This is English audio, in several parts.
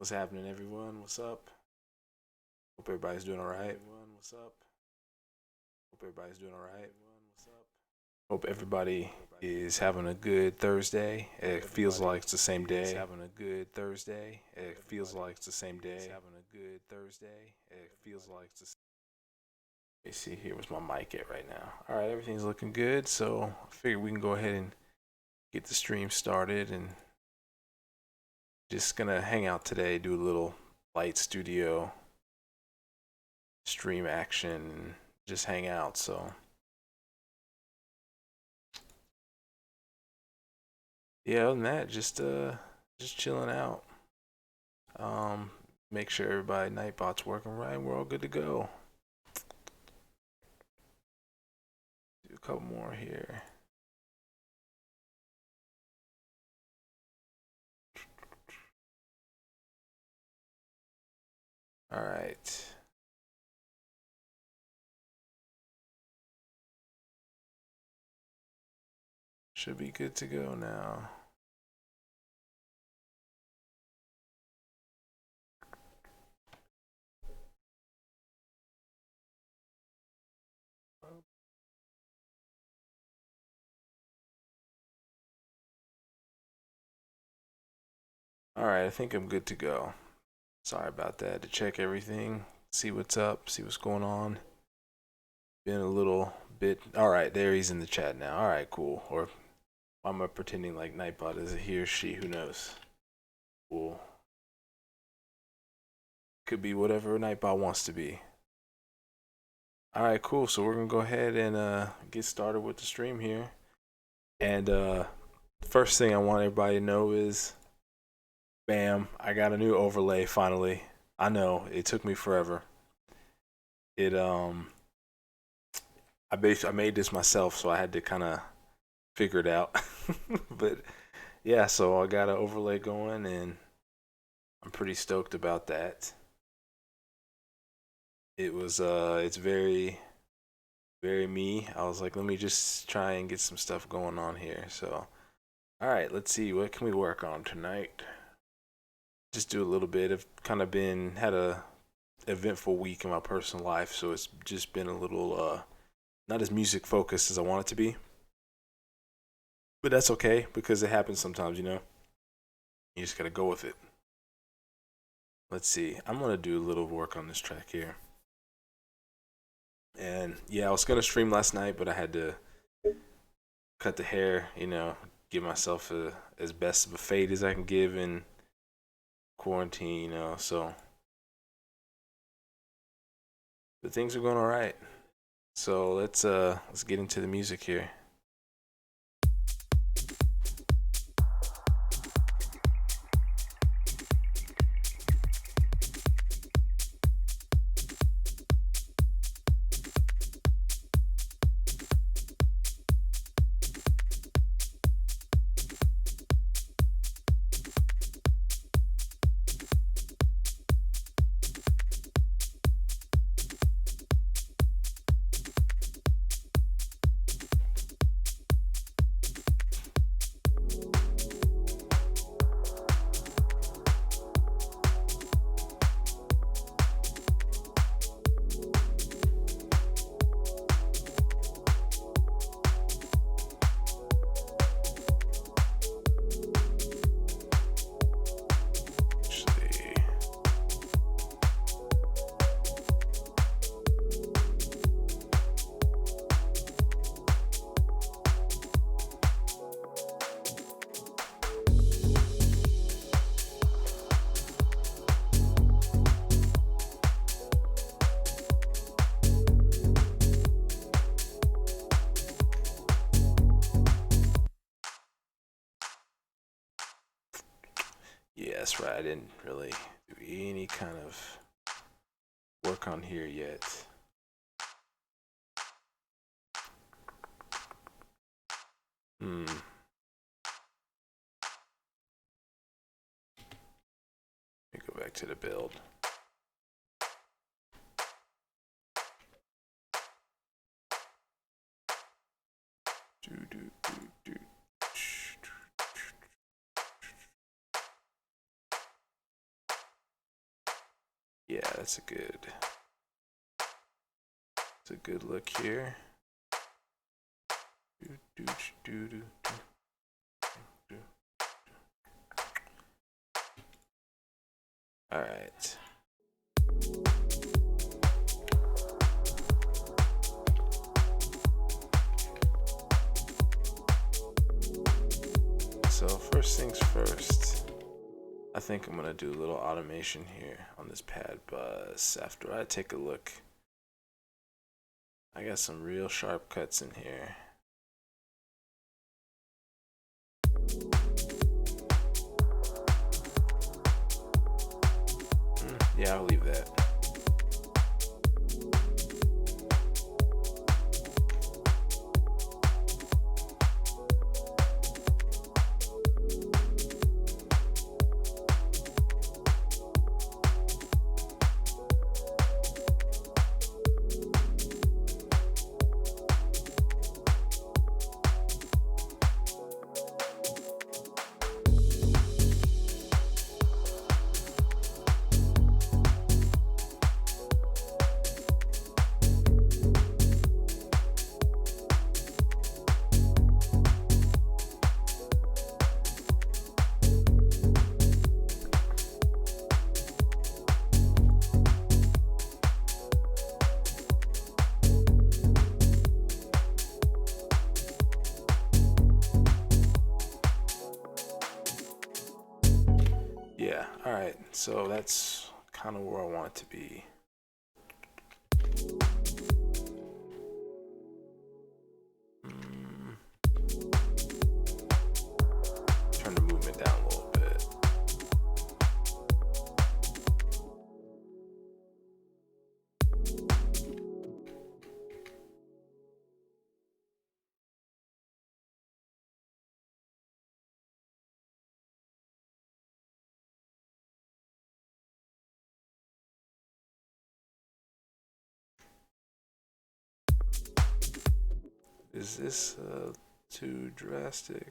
What's happening, everyone? What's up? Hope everybody's doing all right. Everyone, what's up? Hope everybody's doing all right. Everyone, what's up? Hope everybody is having a good Thursday. It feels like it's the same day. Having a good Thursday. It feels like it's the same day. Having a good Thursday. It feels like it's the same. Let me see here. Where's my mic at right now? All right, everything's looking good. So I figure we can go ahead and get the stream started, and just gonna hang out today, do a little light studio stream action, just hang out. So yeah, other than that, just chilling out. Um, make sure everybody Nightbot's working right. We're all good to go. Do a couple more here. All right. Should be good to go now. All right, I think I'm good to go. Sorry about that. To check everything, see what's up, see what's going on. Been a little bit. All right, there he's in the chat now. All right, cool. Or why am I pretending like Nightbot is a he or she? Who knows? Cool. Could be whatever Nightbot wants to be. All right, cool. So we're gonna go ahead and get started with the stream here. And first thing I want everybody to know is, bam! I got a new overlay finally. I know it took me forever. It I made this myself, so I had to kind of figure it out. But yeah, so I got an overlay going, and I'm pretty stoked about that. It's very me. I was like, let me just try and get some stuff going on here. So, all right, let's see, what can we work on tonight? Just do a little bit. I've kind of been had a eventful week in my personal life, so it's just been a little not as music focused as I want it to be. But that's okay because it happens sometimes, you know. You just gotta go with it. Let's see. I'm gonna do a little work on this track here. And yeah, I was gonna stream last night, but I had to cut the hair, you know, give myself as best of a fade as I can give in quarantine, you know. So, but things are going all right. So let's get into the music here. Yeah, that's right. I didn't really do any kind of work on here yet. Hmm. Let me go back to the build. Do, do, do, do. Yeah, that's a good look here. All right. So first things first, I think I'm gonna do a little automation here on this pad bus. After I take a look, I got some real sharp cuts in here. Yeah, I'll leave that. Yeah, all right, so that's kind of where I want it to be. Turn the movement down a little bit. Is this too drastic?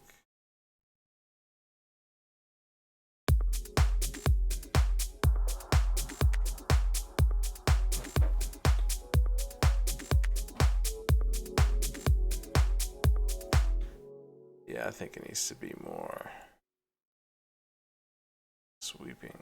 Yeah, I think it needs to be more sweeping.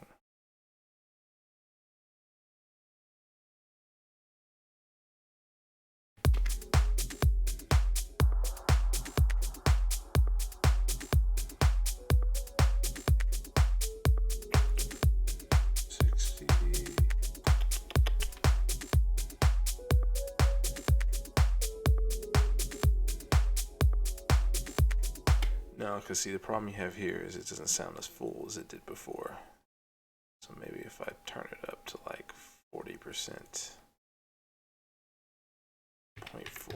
No, because see, the problem you have here is it doesn't sound as full as it did before. So maybe if I turn it up to like 40%, 0.4.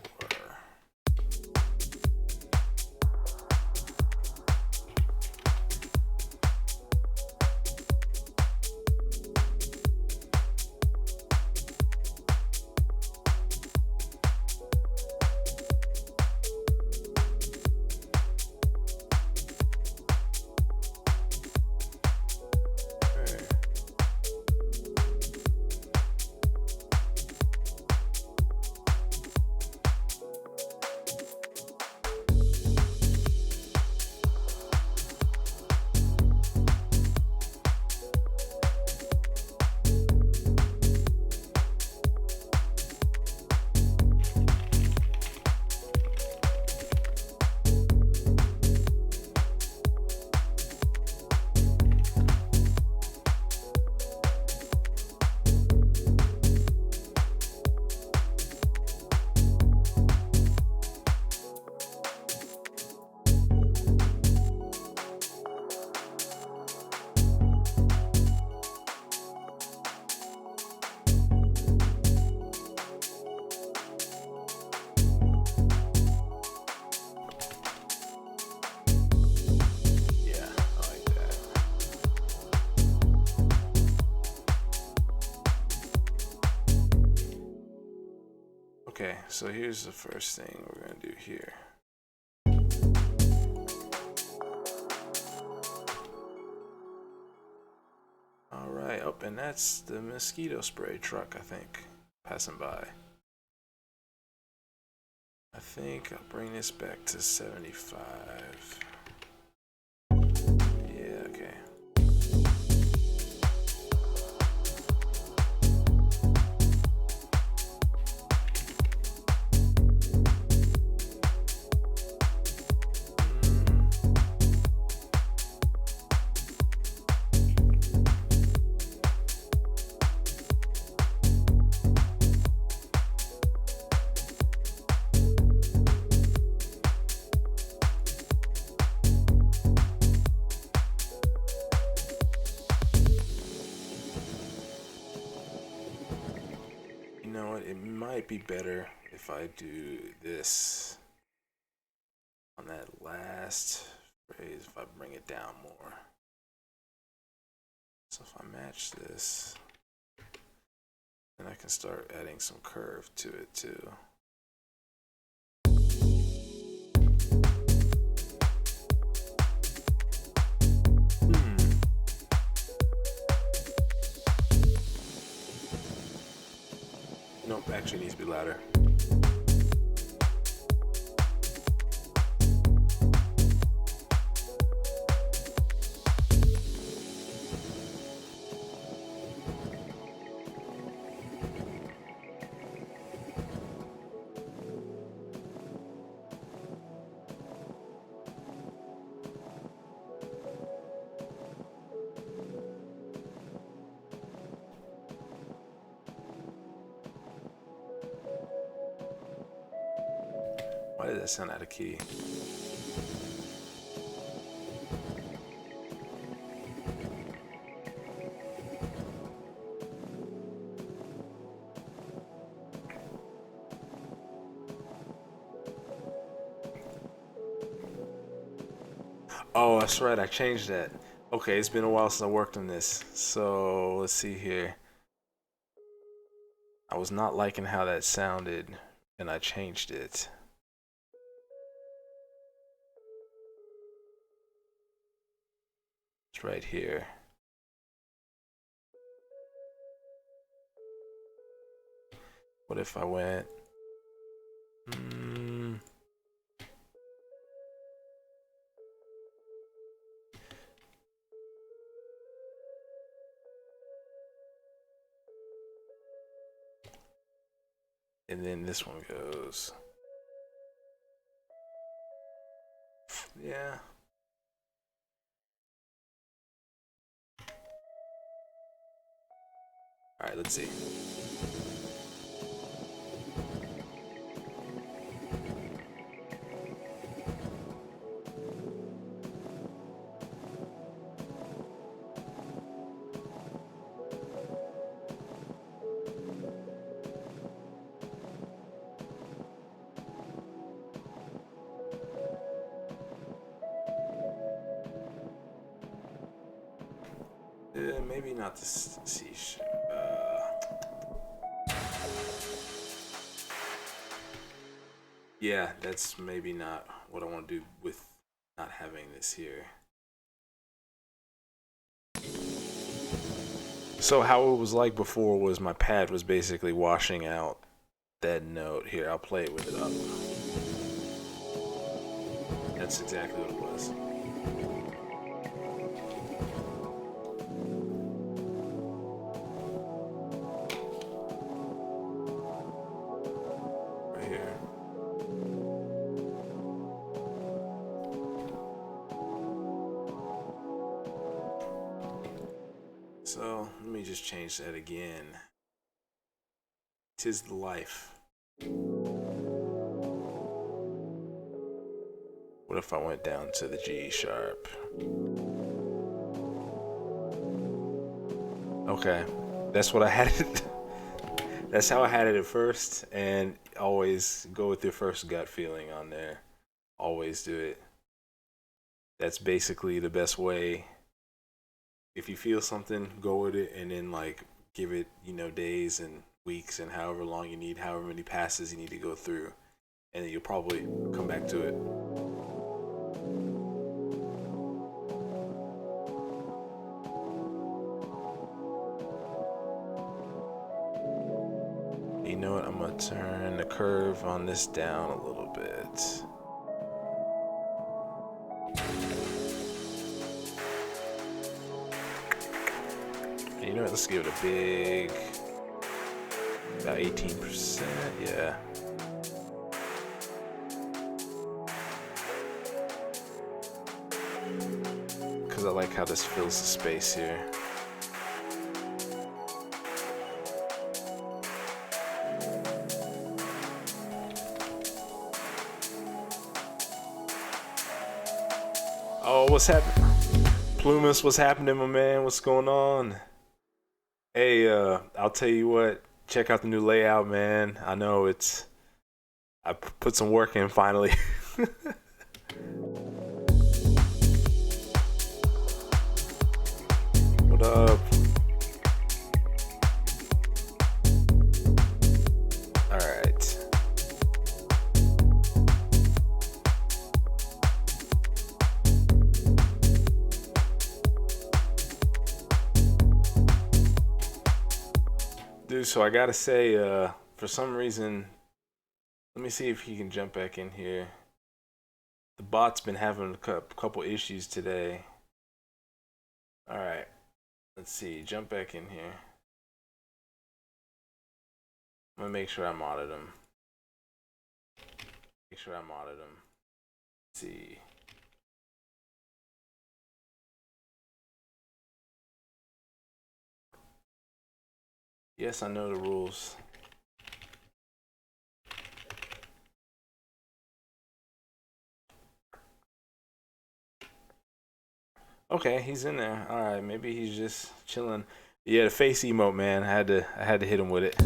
Okay, so here's the first thing we're gonna do here. All right, oh, and that's the mosquito spray truck, I think, passing by. I think I'll bring this back to 75. Yeah, okay. You know what? It might be better if I do this on that last phrase, if I bring it down more. So if I match this, then I can start adding some curve to it too. Nope, actually needs to be louder. Why did that sound out of key? Oh, that's right, I changed that. Okay, it's been a while since I worked on this. So let's see here. I was not liking how that sounded, and I changed it. It's right here. What if I went? And then this one goes. Yeah. All right, let's see. Maybe not this C. Yeah, that's maybe not what I want to do with not having this here. So how it was like before was my pad was basically washing out that note. Here, I'll play it with it up. That's exactly what it was. Right here. So let me just change that again. 'Tis the life. What if I went down to the G sharp? Okay, that's what I had it. That's how I had it at first, and always go with your first gut feeling on there. Always do it. That's basically the best way. If you feel something, go with it, and then like give it, days and weeks and however long you need, however many passes you need to go through, and then you'll probably come back to it. You know what? I'm gonna turn the curve on this down a little bit. You know what? Let's give it a big, about 18%. Yeah. Because I like how this fills the space here. Oh, what's happening? Plumas, what's happening, my man? What's going on? Hey, I'll tell you what. Check out the new layout, man. I know I put some work in finally. What up? All right. Dude, so I gotta say, for some reason, let me see if he can jump back in here. The bot's been having a couple issues today. All right, let's see. Jump back in here. I'm gonna make sure I modded him. Make sure I modded him. Let's see. Yes, I know the rules. Okay, he's in there. All right, maybe he's just chilling. Yeah, the face emote, man. I had to hit him with it.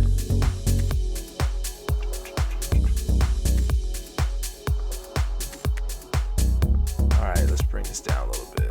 All right, let's bring this down a little bit.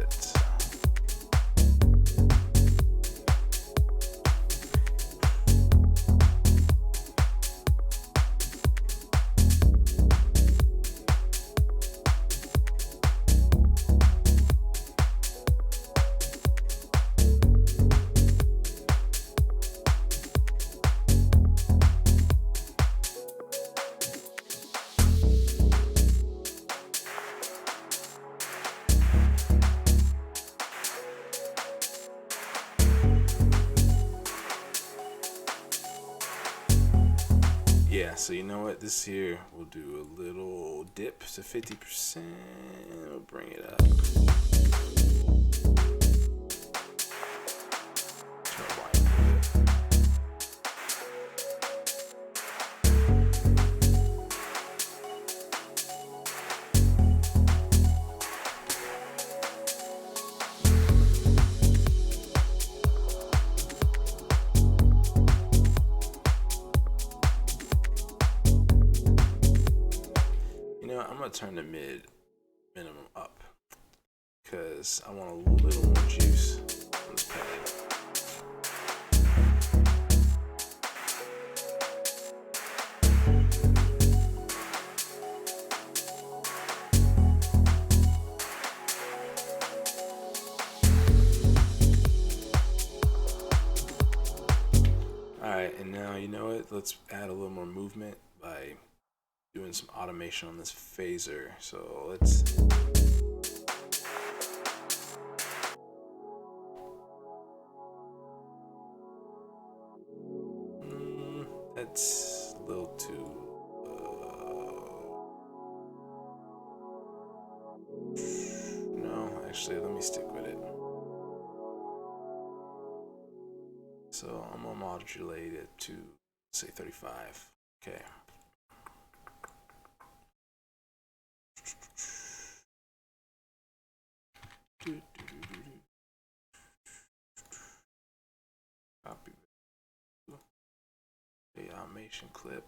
Yeah, so you know what? This here, we'll do a little dip to 50%. We'll bring it up. I'm gonna turn the minimum up because I want a little more juice on this pad. All right, and now you know what? Let's add a little more movement by doing some automation on this phaser. So let's that's a little too no, actually let me stick with it. So I'm gonna modulate it to say 35. Okay. Copy the automation clip.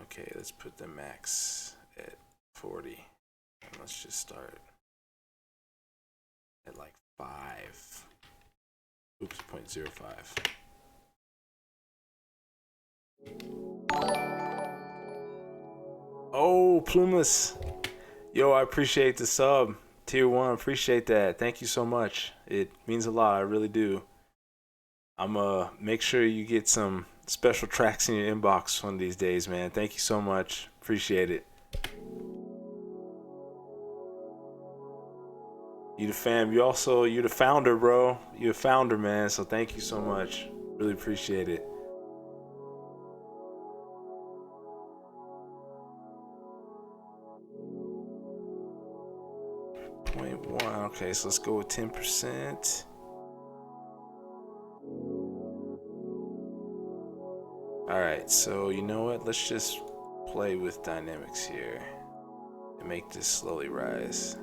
Okay, let's put the max at 40. And let's just start at like 5. Oops, 0.05. Oh, Plumas. Yo, I appreciate the sub. Tier 1, appreciate that. Thank you so much. It means a lot. I really do. I'm make sure you get some special tracks in your inbox one of these days, man. Thank you so much. Appreciate it. You the fam. You the founder, bro. You a founder, man. So thank you so much. Really appreciate it. .1. Okay, so let's go with 10%. All right, so you know what? Let's just play with dynamics here and make this slowly rise.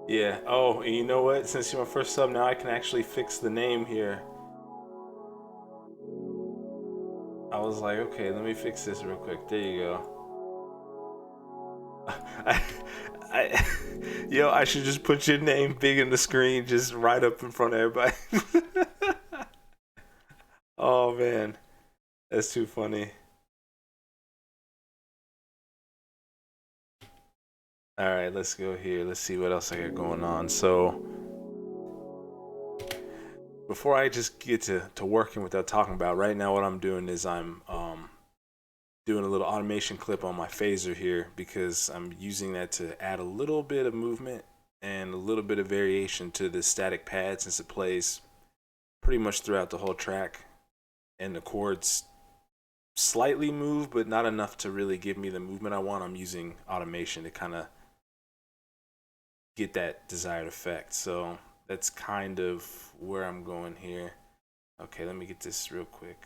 Yeah. Oh, and you know what? Since you're my first sub, now I can actually fix the name here. I was like, okay, let me fix this real quick. There you go. Yo, I should just put your name big in the screen, just right up in front of everybody. Oh man, that's too funny. All right, let's go here. Let's see what else I got going on. So before I just get to working without talking about, right now what I'm doing is I'm doing a little automation clip on my phaser here because I'm using that to add a little bit of movement and a little bit of variation to the static pad since it plays pretty much throughout the whole track, and the chords slightly move but not enough to really give me the movement I want. I'm using automation to kind of get that desired effect. So that's kind of where I'm going here. Okay, let me get this real quick.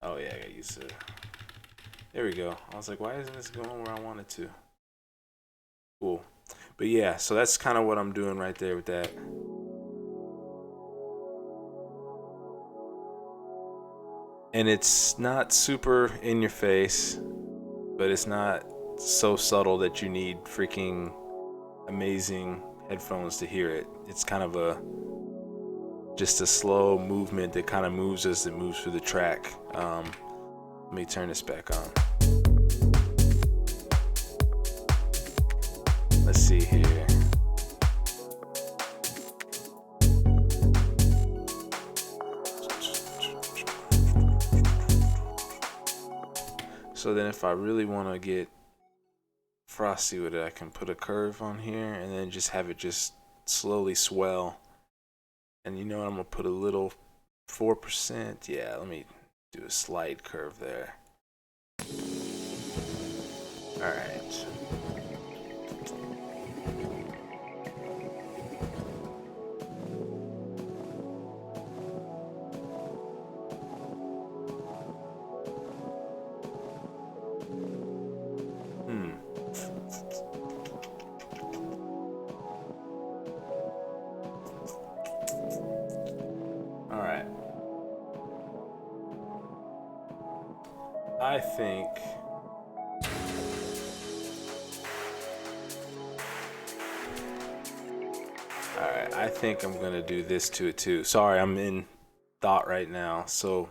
Oh yeah, I got used to it. There we go. I was like, why isn't this going where I want it to? Cool. But yeah, so that's kind of what I'm doing right there with that. And it's not super in your face, but it's not so subtle that you need freaking amazing headphones to hear it. It's kind of just a slow movement that kind of moves as it moves through the track. Let me turn this back on. Let's see here. So then if I really want to get frosty with it, I can put a curve on here and then just have it just slowly swell. And you know what, I'm gonna put a little 4%. Yeah, let me do a slight curve there. All right. All right. I think I think I'm gonna do this to it too. Sorry, I'm in thought right now. So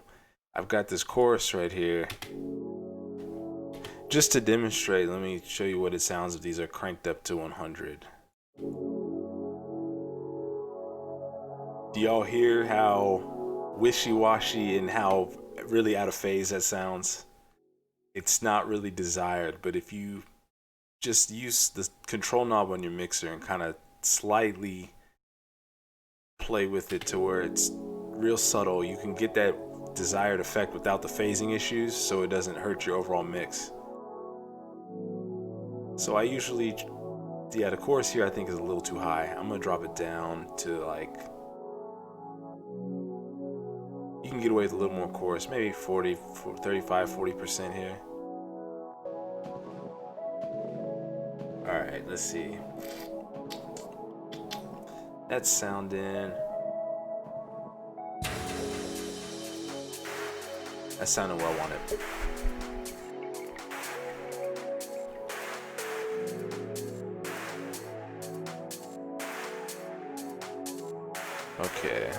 I've got this chorus right here. Just to demonstrate, let me show you what it sounds if these are cranked up to 100. Do y'all hear how wishy-washy and how really out of phase that sounds? It's not really desired, but if you just use the control knob on your mixer and kind of slightly play with it to where it's real subtle, you can get that desired effect without the phasing issues, so it doesn't hurt your overall mix. So I usually, yeah, the chorus here I think is a little too high. I'm gonna drop it down to like, you can get away with a little more chorus, maybe 40, 35, 40% here. All right, let's see. That's sounding. That's sounding where I want it. Okay.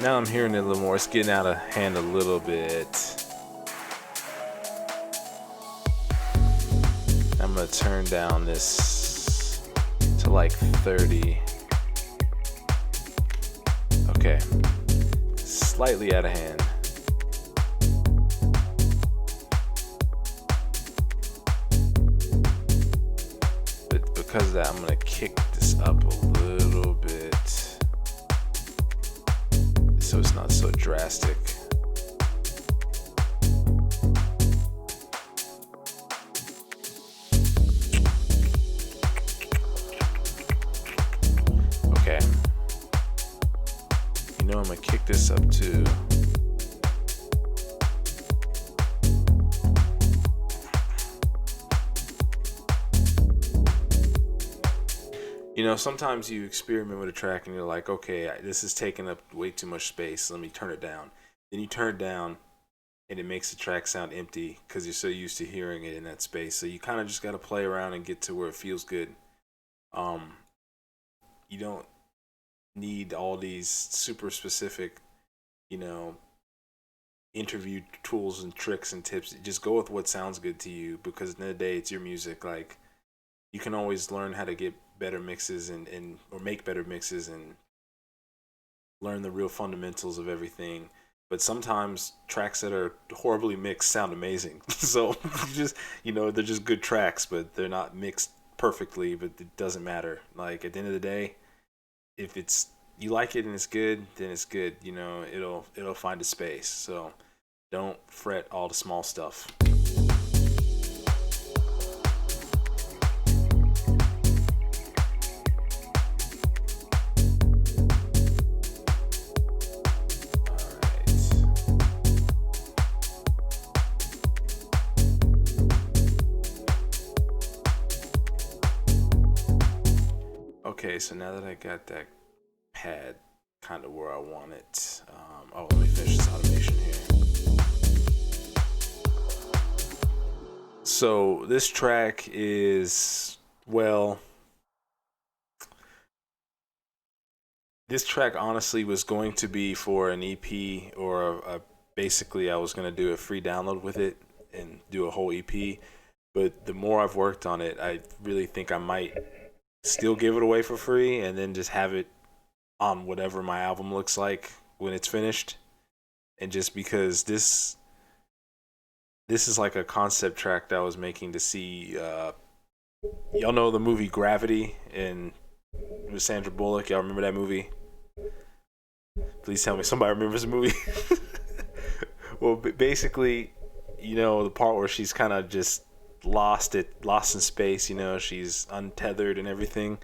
Now I'm hearing it a little more. It's getting out of hand a little bit. I'm gonna turn down this to like 30. Okay, slightly out of hand. But because of that, I'm gonna kick this up a little bit so it's not so drastic. Okay. You know, I'm gonna kick this up too. You know, sometimes you experiment with a track and you're like, okay, this is taking up way too much space. Let me turn it down. Then you turn it down and it makes the track sound empty because you're so used to hearing it in that space. So you kind of just got to play around and get to where it feels good. You don't need all these super specific, you know, interview tools and tricks and tips. Just go with what sounds good to you because at the end of the day, it's your music. Like, you can always learn how to get better mixes and or make better mixes and learn the real fundamentals of everything. But sometimes tracks that are horribly mixed sound amazing. So they're just good tracks, but they're not mixed perfectly. But it doesn't matter. Like, at the end of the day, if it's you like it and it's good, then it's good. You know, it'll find a space. So don't fret all the small stuff. Okay, so now that I got that pad kind of where I want it, let me finish this automation here. So this track is, well, this track honestly was going to be for an EP or basically I was going to do a free download with it and do a whole EP. But the more I've worked on it, I really think I might still give it away for free and then just have it on whatever my album looks like when it's finished. And just because this is like a concept track that I was making to see y'all know the movie Gravity and with Sandra Bullock. Y'all remember that movie? Please tell me somebody remembers the movie. Well, basically, you know, the part where she's kind of just lost in space, you know, she's untethered and everything.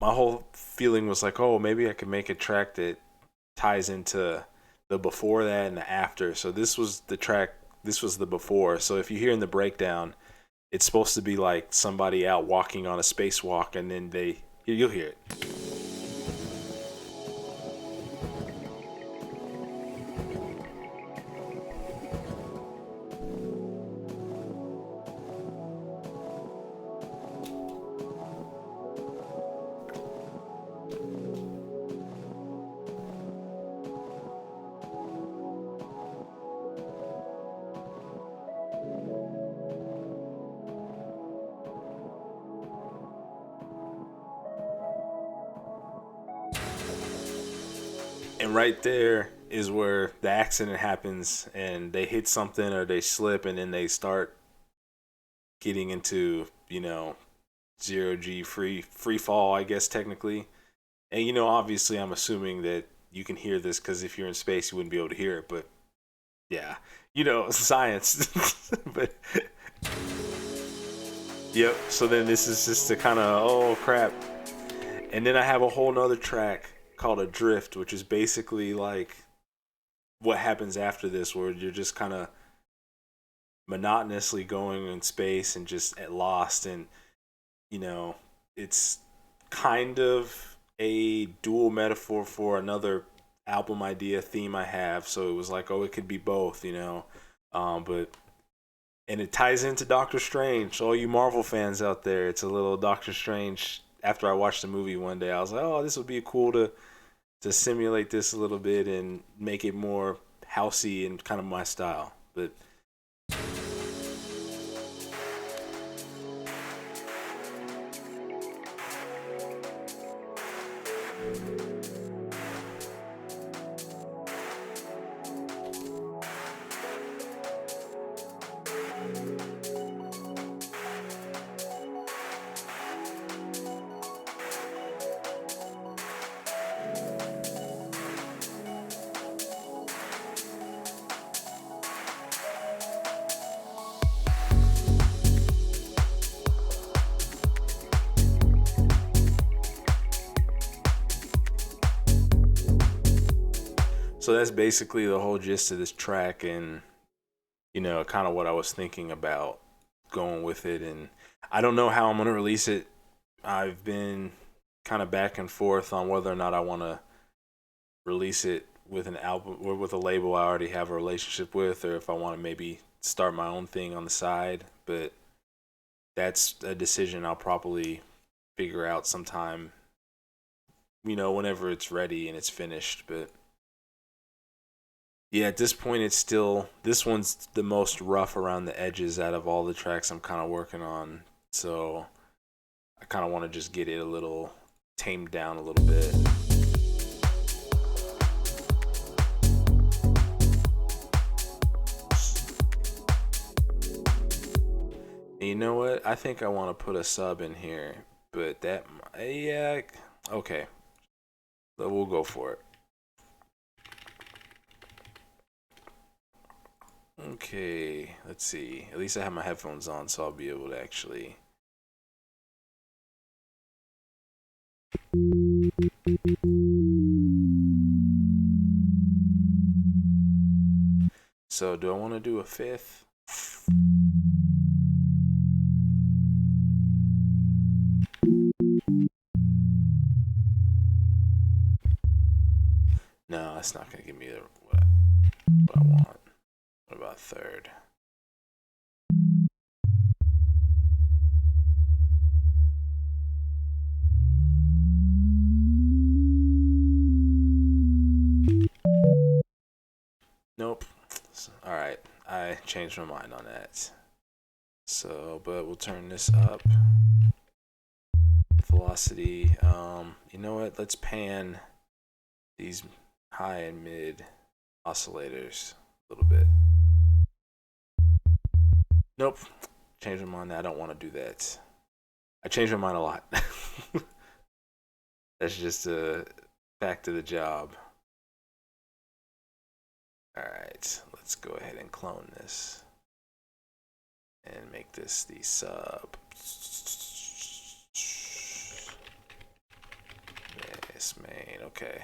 My whole feeling was like, oh, maybe I could make a track that ties into the before that and the after. So this was the track, this was the before. So if you hear in the breakdown, it's supposed to be like somebody out walking on a spacewalk, and then you'll hear it. And right there is where the accident happens and they hit something or they slip and then they start getting into, you know, zero G free fall, I guess technically. And you know, obviously I'm assuming that you can hear this because if you're in space you wouldn't be able to hear it, but yeah, you know, science. But yep, so then this is just the kind of, oh crap. And then I have a whole nother track called Adrift, which is basically like what happens after this, where you're just kind of monotonously going in space and just at lost. And you know, it's kind of a dual metaphor for another album idea theme I have. So it was like, oh, it could be both, you know. But And it ties into Doctor Strange. All you Marvel fans out there, it's a little Doctor Strange. After I watched the movie one day, I was like, "Oh, this would be cool to simulate this a little bit and make it more housey and kind of my style." But so that's basically the whole gist of this track, and kind of what I was thinking about going with it. And I don't know how I'm gonna release it. I've been kind of back and forth on whether or not I want to release it with an album or with a label I already have a relationship with, or if I want to maybe start my own thing on the side. But that's a decision I'll probably figure out sometime, whenever it's ready and it's finished. But yeah, at this point, this one's the most rough around the edges out of all the tracks I'm kind of working on. So I kind of want to just get it a little tamed down a little bit. And you know what? I think I want to put a sub in here, but yeah, okay. But we'll go for it. Okay, let's see. At least I have my headphones on, so I'll be able to actually. So, do I want to do a fifth? No, that's not going to give me what I want. What about third? Nope. All right, I changed my mind on that. So, but we'll turn this up. Velocity. You know what? Let's pan these high and mid oscillators a little bit. Nope. Change my mind. I don't want to do that. I change my mind a lot. That's just a fact of the job. All right, let's go ahead and clone this and make this the sub. Yes, main. Okay.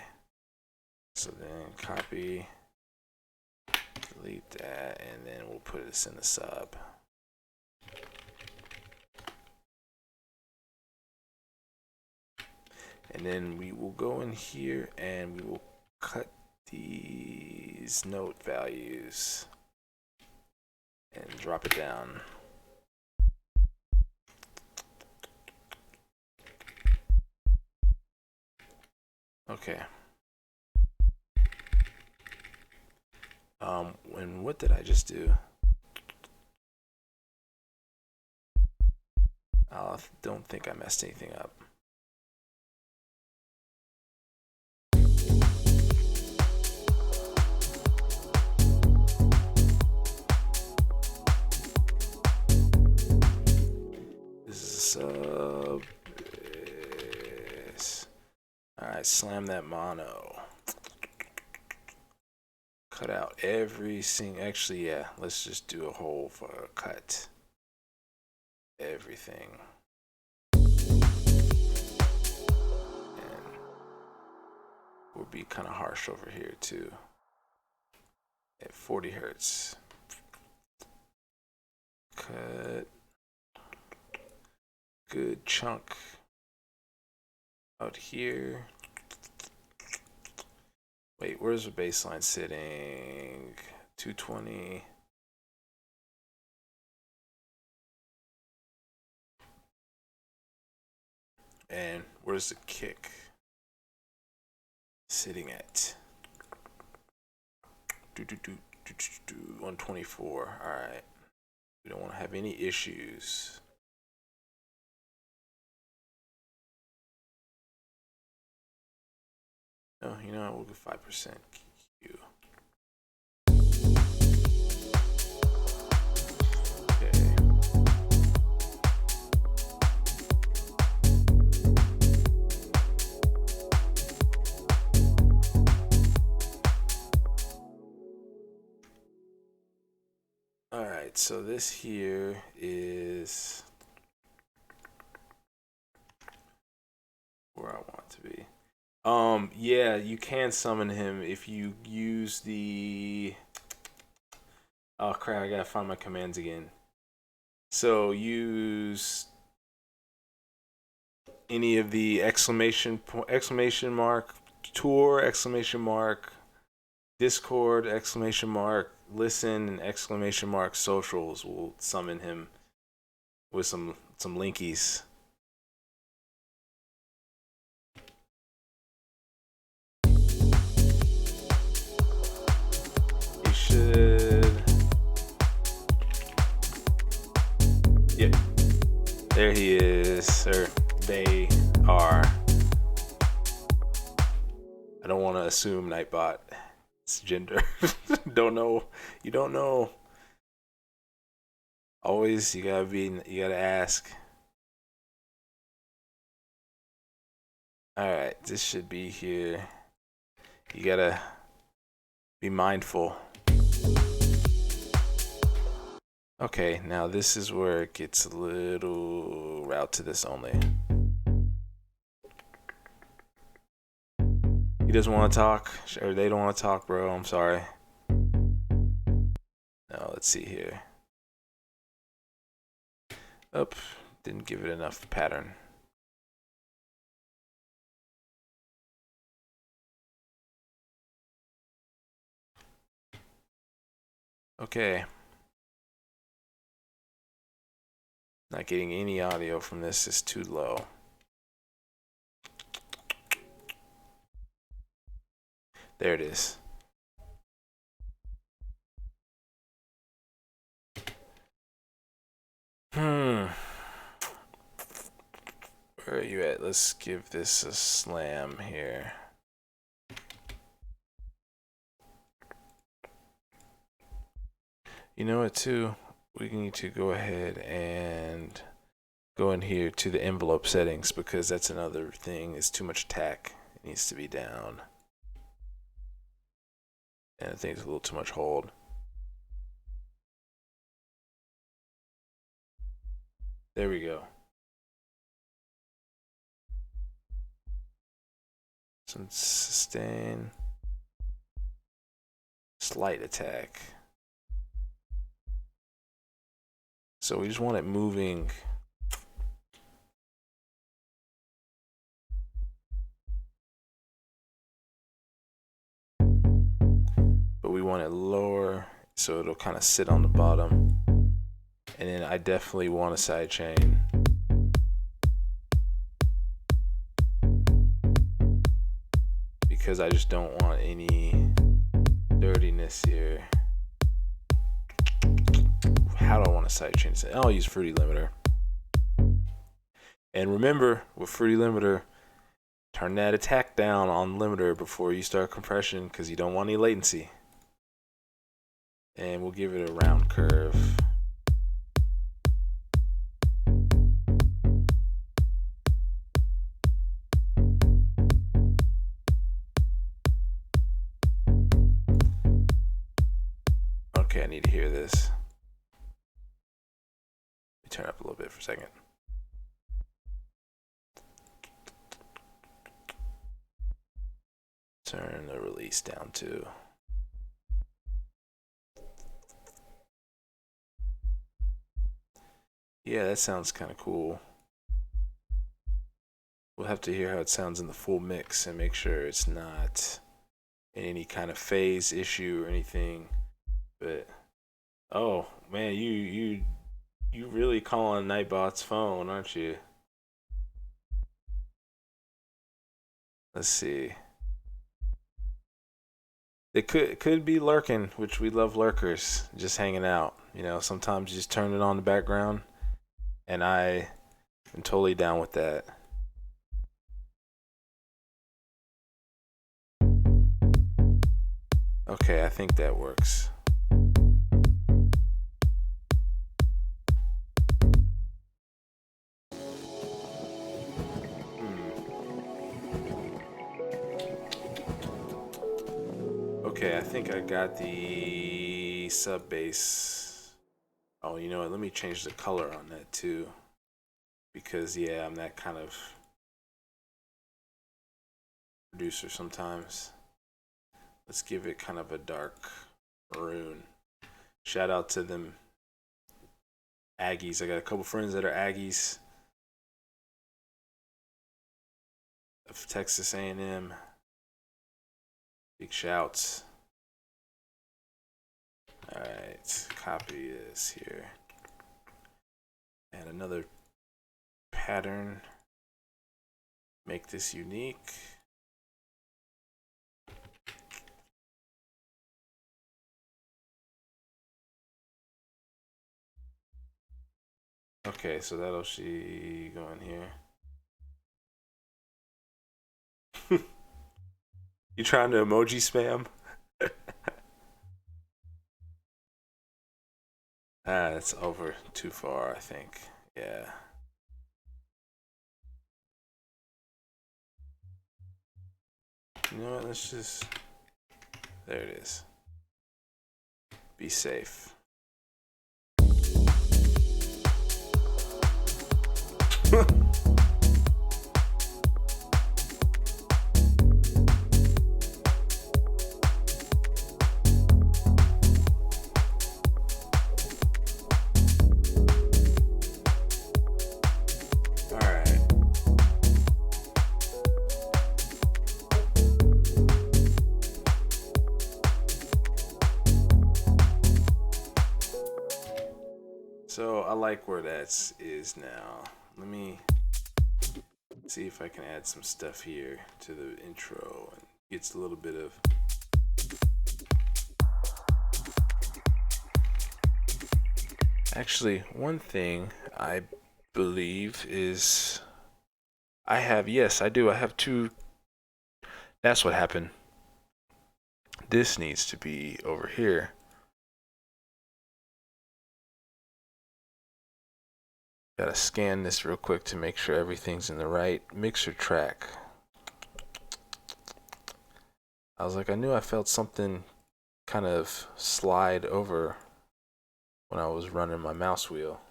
So then copy, delete that, and then we'll put this in the sub. And then we will go in here and we will cut these note values and drop it down. Okay. And what did I just do? I don't think I messed anything up. This is a sub. Yes. Alright, slam that mono. Cut out every single. Actually, yeah, let's just do a whole cut. Everything. And we'll be kind of harsh over here too. At 40 hertz. Cut. Good chunk out here. Wait, where's the baseline sitting? 220. And where's the kick sitting at? 124. All right. We don't want to have any issues. No, you know what? We'll go 5% Q. Okay. All right, so this here is where I want to be. Yeah, you can summon him if you use the. Oh crap! I gotta find my commands again. So use any of the exclamation mark tour exclamation mark Discord exclamation mark listen and exclamation mark socials will summon him with some linkies. You should. Yep. There he is, or they are. I don't want to assume Nightbot. It's gender. Don't know. You don't know. Always, you gotta ask. All right, this should be here. You gotta be mindful. Okay, now this is where it gets a little route to this only. He doesn't want to talk, or they don't want to talk, bro. I'm sorry. Now let's see here. Oop, didn't give it enough pattern. Okay. Not getting any audio from this is too low. There it is. Where are you at? Let's give this a slam here. You know what, too? We need to go ahead and go in here to the envelope settings because that's another thing. It's too much attack. It needs to be down. And I think it's a little too much hold. There we go. Some sustain. Slight attack. So we just want it moving. But we want it lower so it'll kind of sit on the bottom. And then I definitely want a side chain. Because I just don't want any dirtiness here. How do I want to sidechain this? I'll use Fruity Limiter. And remember, with Fruity Limiter, turn that attack down on limiter before you start compression because you don't want any latency. And we'll give it a round curve. Okay, I need to hear this. Let me turn up a little bit for a second. Turn the release down too. Yeah, that sounds kind of cool. We'll have to hear how it sounds in the full mix and make sure it's not in any kind of phase issue or anything. But oh man, you really calling Nightbot's phone, aren't you? Let's see. It could be lurking, which we love lurkers, just hanging out. You know, sometimes you just turn it on the background, and I am totally down with that. Okay, I think that works. Okay, I think I got the sub bass. Oh, you know what? Let me change the color on that too. Because, yeah, I'm that kind of producer sometimes. Let's give it kind of a dark maroon. Shout out to them Aggies. I got a couple friends that are Aggies of Texas A&M. Big shouts. All right, copy this here. Add another pattern. Make this unique. Okay, so that'll she go in here. You trying to emoji spam? It's over too far, I think. Yeah. You know what? Let's just. There it is. Be safe. So I like where that is now. Let me see if I can add some stuff here to the intro and gets a little bit of. Actually, one thing I believe is yes, I do. I have two. That's what happened. This needs to be over here. Gotta scan this real quick to make sure everything's in the right mixer track. I was like, I knew I felt something kind of slide over when I was running my mouse wheel.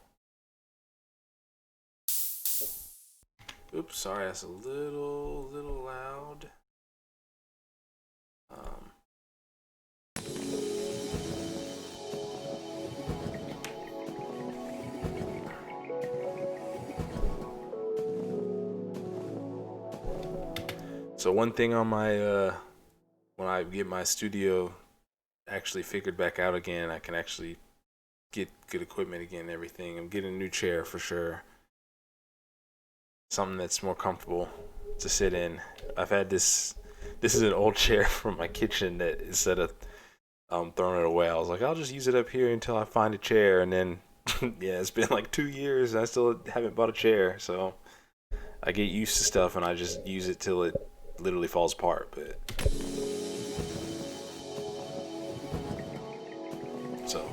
Oops, sorry, that's a little loud. So one thing on my when I get my studio actually figured back out again, I can actually get good equipment again and everything. I'm getting a new chair for sure. Something that's more comfortable to sit in. I've had this is an old chair from my kitchen that instead of throwing it away, I was like, I'll just use it up here until I find a chair. And then yeah, it's been like 2 years and I still haven't bought a chair. So I get used to stuff and I just use it till it literally falls apart. But so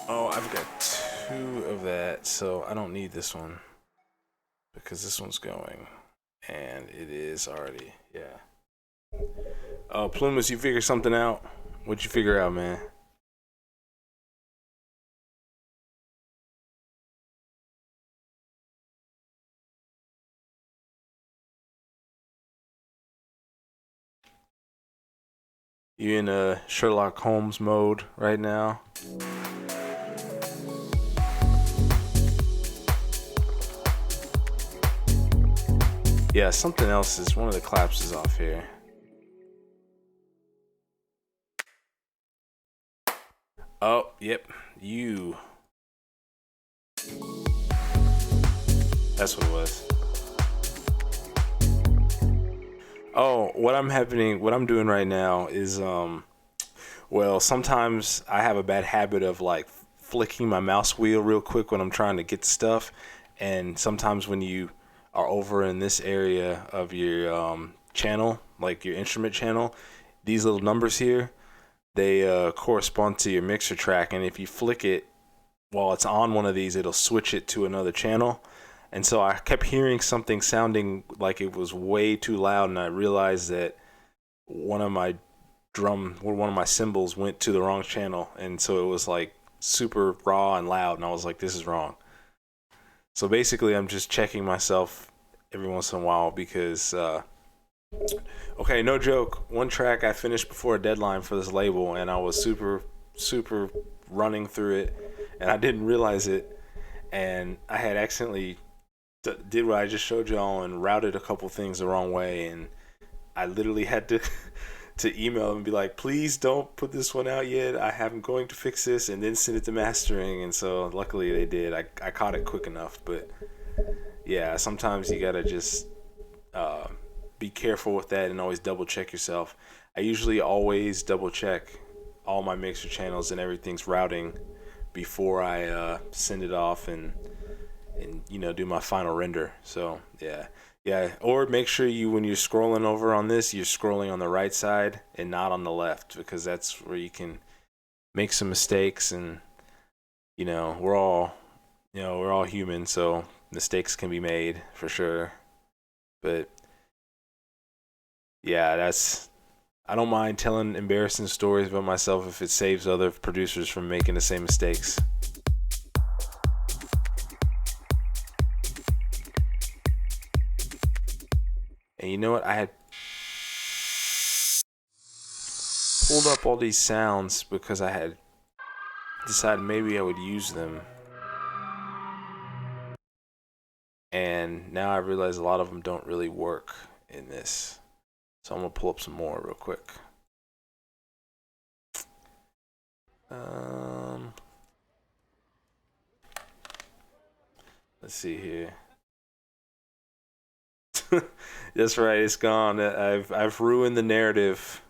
oh, I've got 2 of that, so I don't need this one because this one's going, and it is already, yeah. Oh, Plumas, you figured something out? What'd you figure out, man? You in a Sherlock Holmes mode right now? Yeah, something else is one of the claps is off here. Oh, yep. You. That's what it was. Oh, what I'm doing right now is well, sometimes I have a bad habit of like flicking my mouse wheel real quick when I'm trying to get stuff, and sometimes when you are over in this area of your channel, like your instrument channel, these little numbers here, they correspond to your mixer track, and if you flick it while it's on one of these, it'll switch it to another channel. And so I kept hearing something sounding like it was way too loud, and I realized that one of my one of my cymbals went to the wrong channel, and so it was like super raw and loud, and I was like, this is wrong. So basically, I'm just checking myself every once in a while because, okay, no joke, one track I finished before a deadline for this label, and I was super running through it, and I didn't realize it, and I had accidentally did what I just showed y'all and routed a couple things the wrong way, and I literally had to to email them and be like, please don't put this one out yet. I'm going to fix this, and then send it to mastering. And so luckily they did. I caught it quick enough. But yeah, sometimes you gotta just uh, be careful with that and always double check yourself. I usually always double check all my mixer channels and everything's routing before I send it off and do my final render. So yeah, or make sure you, when you're scrolling over on this, you're scrolling on the right side and not on the left, because that's where you can make some mistakes. And we're all human, so mistakes can be made for sure. But yeah, that's I don't mind telling embarrassing stories about myself if it saves other producers from making the same mistakes. And you know what? I had pulled up all these sounds because I had decided maybe I would use them. And now I realize a lot of them don't really work in this. So I'm going to pull up some more real quick. Um, let's see here. That's right, it's gone. I've ruined the narrative.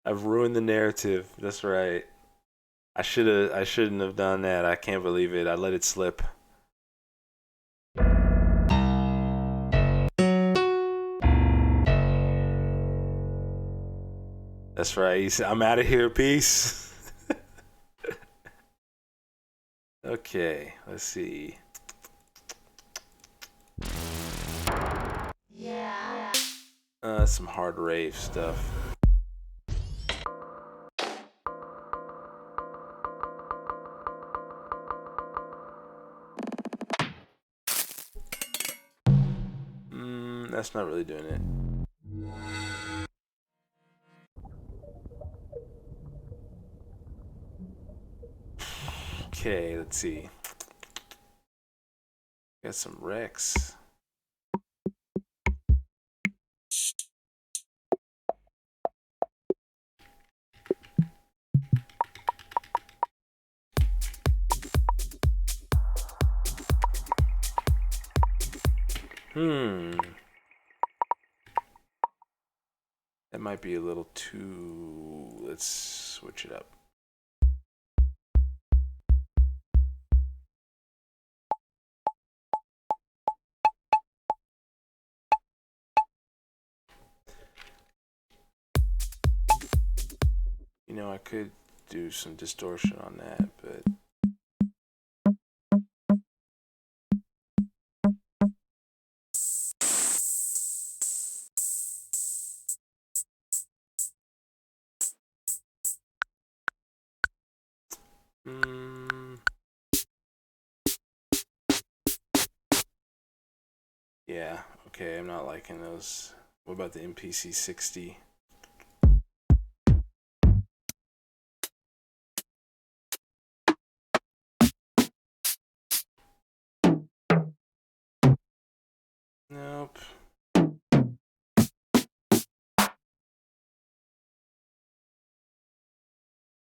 I've ruined the narrative. That's right. I shouldn't have done that. I can't believe it. I let it slip. That's right. I'm out of here. Peace. Okay, let's see. Yeah. Some hard rave stuff. That's not really doing it. Okay, let's see. Got some Rex. Hmm. That might be a little too. Let's switch it up. I could do some distortion on that, but Mm, yeah, okay, I'm not liking those. What about the MPC 60? Nope.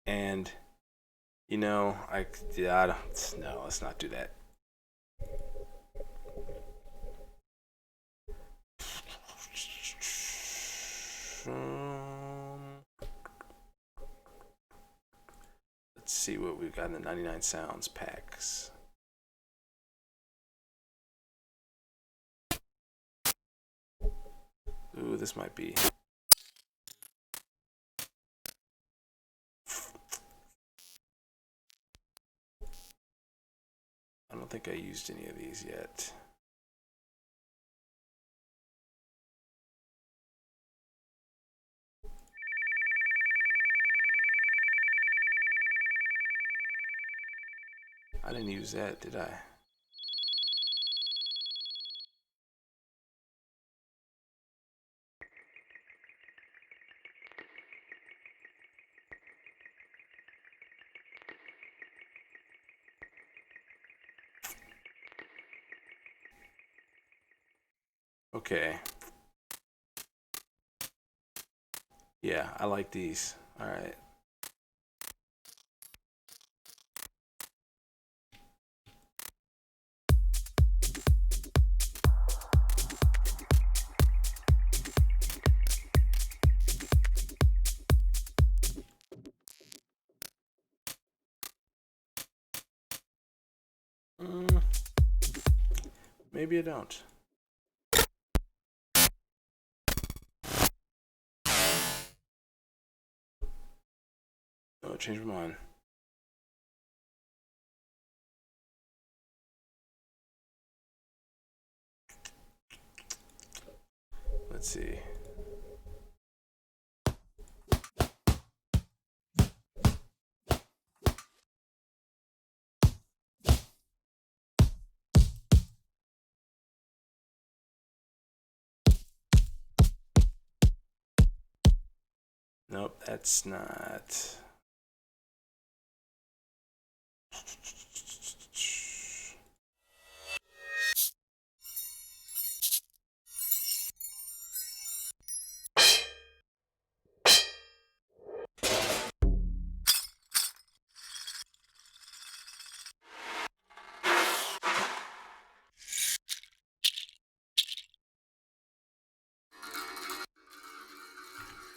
And you know, I don't. No, let's not do that. Let's see what we've got in the 99 sounds packs. Ooh, this might be. I don't think I used any of these yet. I didn't use that, did I? Okay. Yeah, I like these. All right. Mm, maybe I don't. Oh, change my mind. Let's see. Nope, that's not.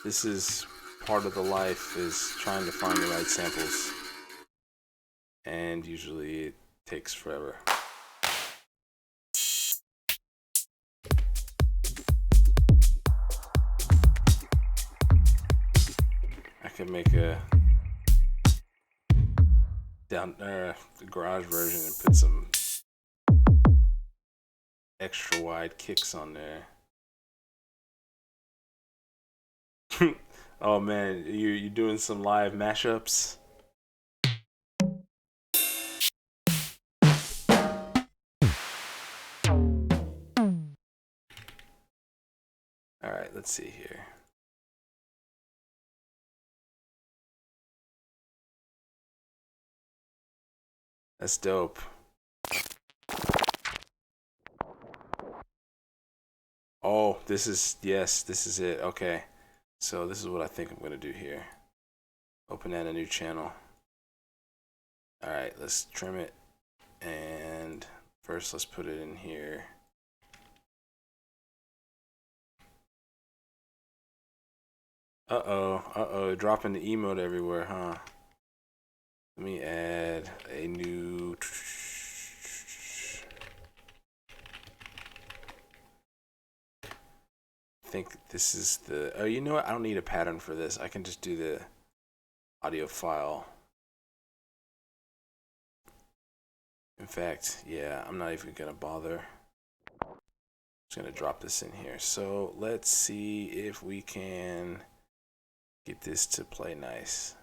This is part of the life is trying to find the right samples. And usually it takes forever. I could make a down the garage version and put some extra wide kicks on there. Oh man, you doing some live mashups? All right, let's see here. That's dope. Oh, this is yes, this is it. Okay, so this is what I think I'm gonna do here. Open that a new channel. All right, let's trim it, and first let's put it in here. Uh-oh, dropping the emote everywhere, huh? Let me add a new. I think this is the. Oh, you know what? I don't need a pattern for this. I can just do the audio file. In fact, yeah, I'm not even gonna bother. I'm just gonna drop this in here. So let's see if we can get this to play nice.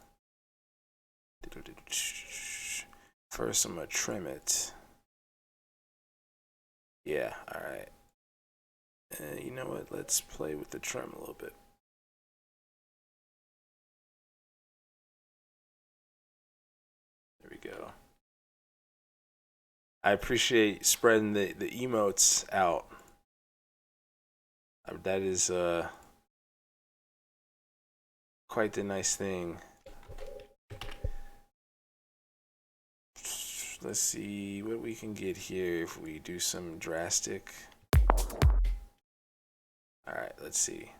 First, I'm gonna trim it. Yeah, all right. You know what? Let's play with the trim a little bit. There we go. I appreciate spreading the emotes out. That is quite the nice thing. Let's see what we can get here if we do some drastic. All right, let's see.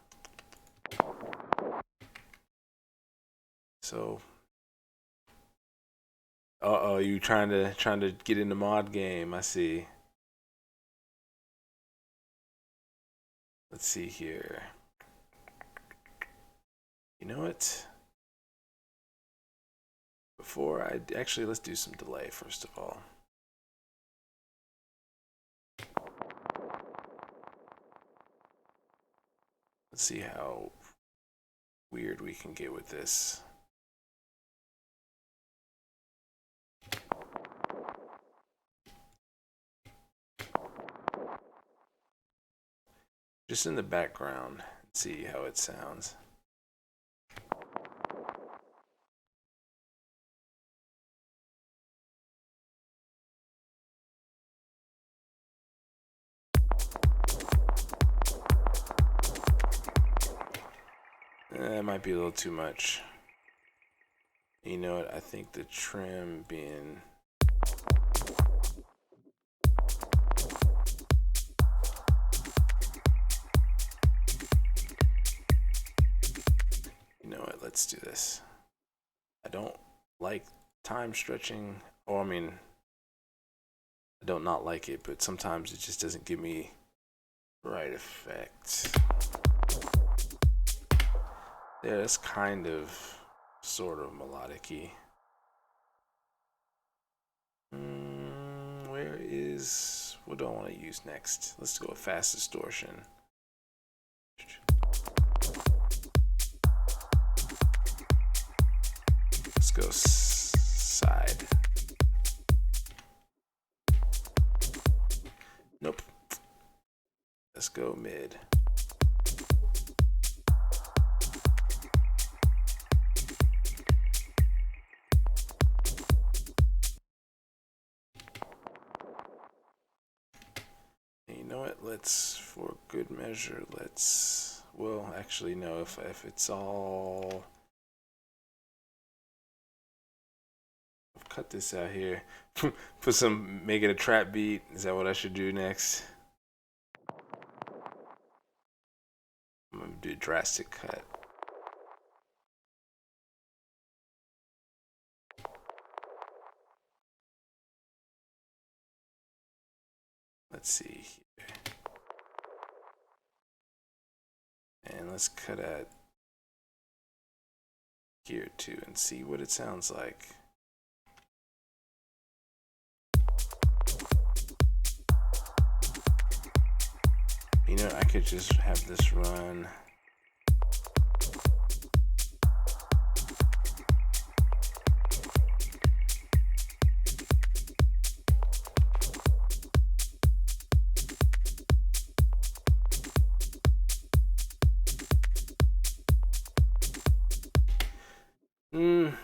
So, you trying to get in the mod game? I see. Let's see here. You know what? Before I actually, let's do some delay first of all. Let's see how weird we can get with this. Just in the background, see how it sounds. That might be a little too much. You know what? I think the trim being let's do this. I don't like time stretching, or I mean, I don't not like it, but sometimes it just doesn't give me the right effect. Yeah, that's kind of, sort of melodic-y. Where is, what do I want to use next? Let's go with fast distortion. Let's go side. Nope. Let's go mid. You know what? Let's, for good measure, let's, well, actually, no, if it's all, cut this out here. Put some, make it a trap beat. Is that what I should do next? I'm gonna do a drastic cut. Let's see here. And let's cut at here too and see what it sounds like. You know, I could just have this run.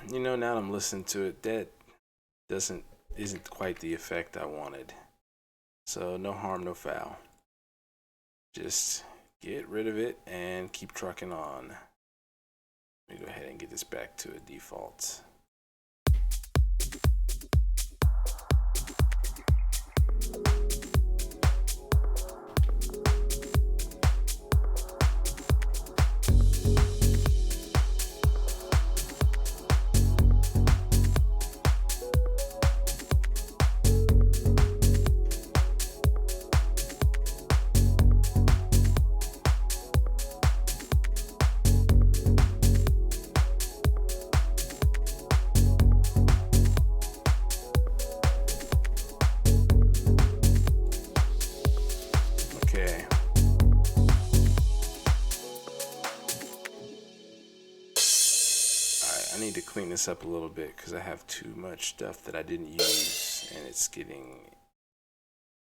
You know, now that I'm listening to it, that isn't quite the effect I wanted. So no harm, no foul. Just get rid of it and keep trucking on. Let me go ahead and get this back to a default. this up a little bit because I have too much stuff that I didn't use, and it's getting.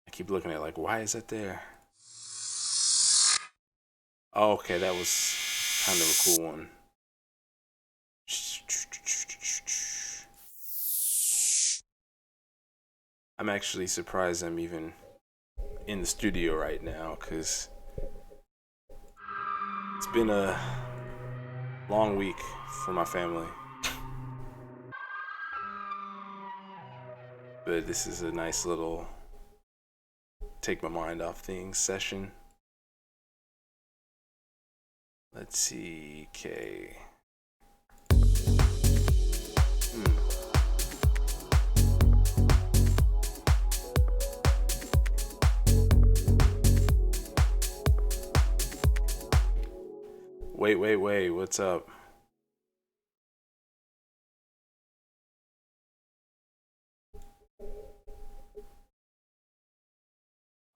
I keep looking at it like, why is that there? Oh, okay, that was kind of a cool one. I'm actually surprised I'm even in the studio right now because it's been a long week for my family. But this is a nice little take my mind off things session. Let's see, okay. Wait, what's up?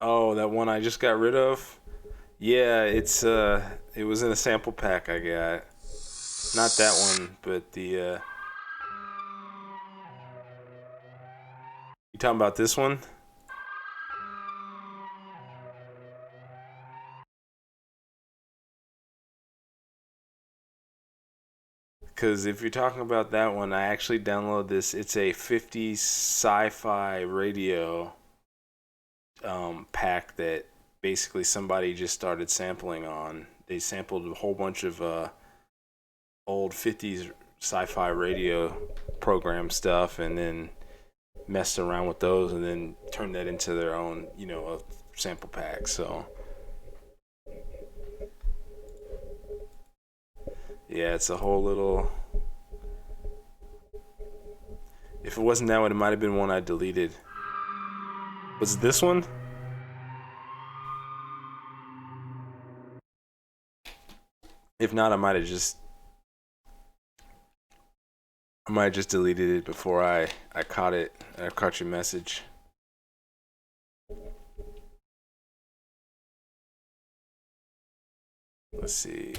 Oh, that one I just got rid of? Yeah, it was in a sample pack I got. Not that one, but the you talking about this one? Because if you're talking about that one, I actually downloaded this. It's a 50s sci-fi radio pack that basically somebody just started sampling on. They sampled a whole bunch of old 50s sci-fi radio program stuff and then messed around with those and then turned that into their own, a sample pack. So yeah, it's a whole little. If it wasn't that one, it might have been one I deleted. Was it this one? If not, I might have just deleted it before I caught it. I caught your message. Let's see.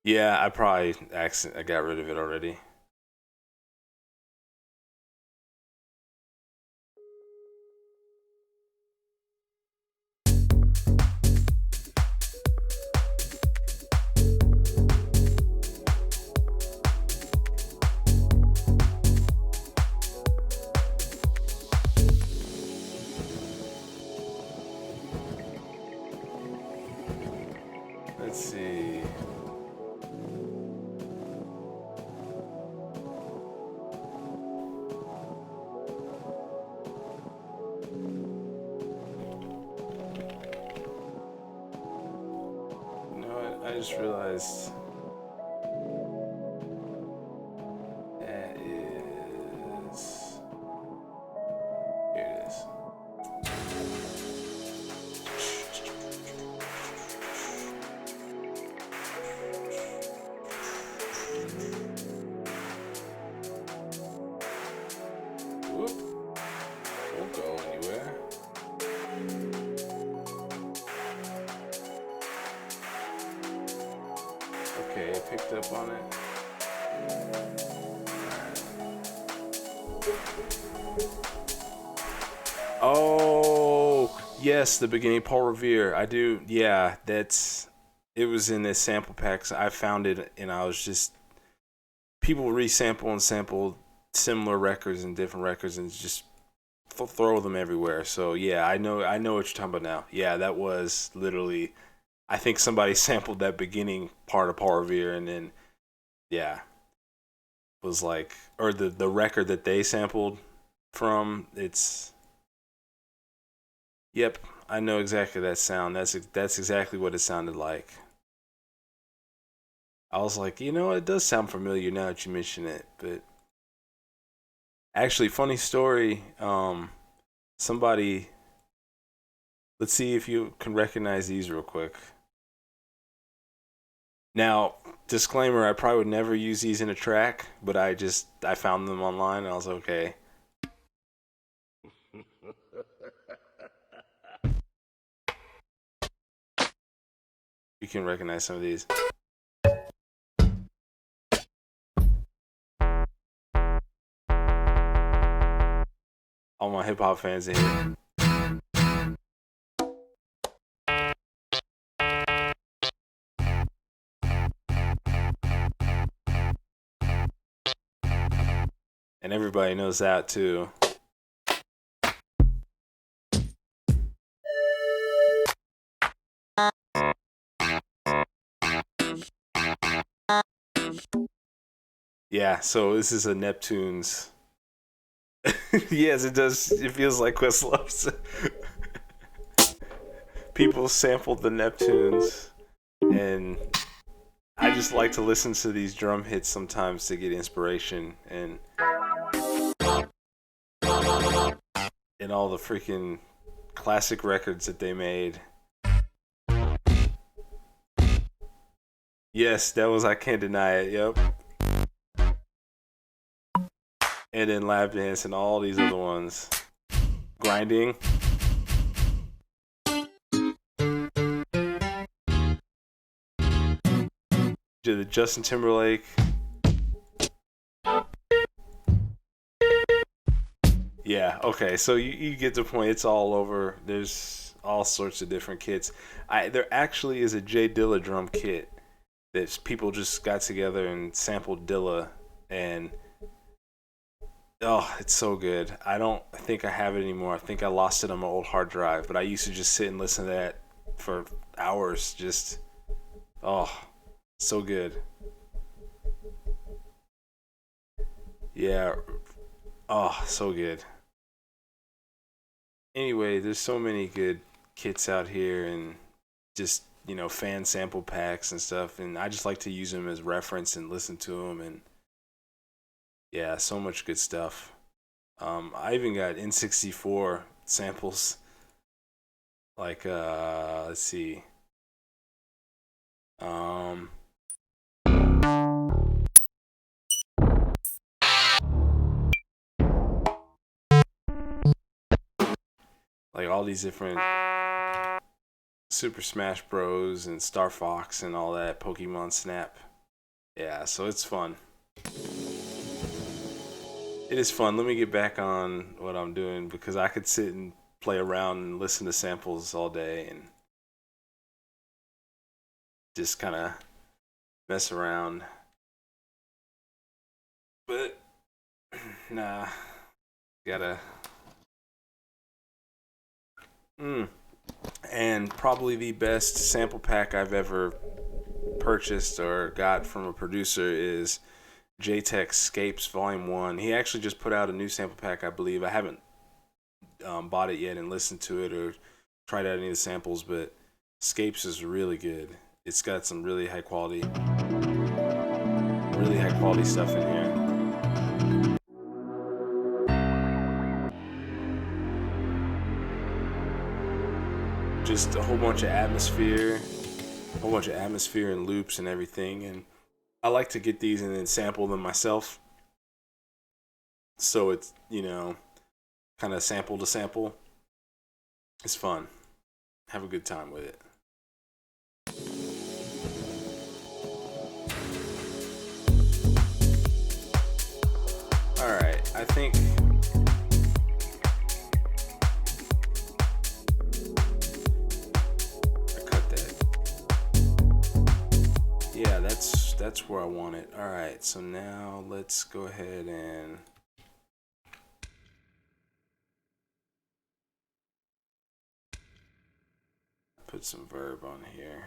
Yeah, I got rid of it already. Let's see. You know what? I just realized that is. Here it is. Whoop. Won't go anywhere. Okay, I picked up on it. Oh, yes, the beginning Paul Revere. I do. Yeah, it was in this sample pack. So I found it and I was just people resample and sample similar records and different records and just throw them everywhere. So yeah, I know what you're talking about now. Yeah, that was literally I think somebody sampled that beginning part of Paul Revere and then yeah, was like or the record that they sampled from it's yep, I know exactly that sound. That's exactly what it sounded like. I was like, it does sound familiar now that you mention it. But actually, funny story. Somebody Let's see if you can recognize these real quick. Now, disclaimer, I probably would never use these in a track, but I found them online and I was okay. You can recognize some of these. All my hip hop fans in here. And everybody knows that too. Yeah, so this is a Neptune's. Yes, it does. It feels like Questlove's. People sampled the Neptunes, and I just like to listen to these drum hits sometimes to get inspiration and all the freaking classic records that they made. Yes, that was I Can't Deny It. Yep. And then Lap Dance and all these other ones. Grinding. The Justin Timberlake. Yeah, okay, so you get the point. It's all over. There's all sorts of different kits. There actually is a Jay Dilla drum kit that people just got together and sampled Dilla, and oh, it's so good. I don't think I have it anymore. I think I lost it on my old hard drive, but I used to just sit and listen to that for hours. Just, oh, so good. Yeah, oh, so good. Anyway, there's so many good kits out here, and just, fan sample packs and stuff, and I just like to use them as reference and listen to them, and yeah, so much good stuff. I even got N64 samples, like let's see, um, like all these different Super Smash Bros. And Star Fox and all that, Pokemon Snap. Yeah, so it's fun. It is fun. Let me get back on what I'm doing, because I could sit and play around and listen to samples all day and just kind of mess around. But nah, gotta. And probably the best sample pack I've ever purchased or got from a producer is J-Tech Scapes Volume 1. He actually just put out a new sample pack, I believe. I haven't bought it yet and listened to it or tried out any of the samples, but Scapes is really good. It's got some really high quality stuff in here. Just a whole bunch of atmosphere and loops and everything, and I like to get these and then sample them myself, so it's kind of sample to sample. It's fun. Have a good time with it. All right, I think yeah, that's where I want it. All right, so now let's go ahead and put some verb on here.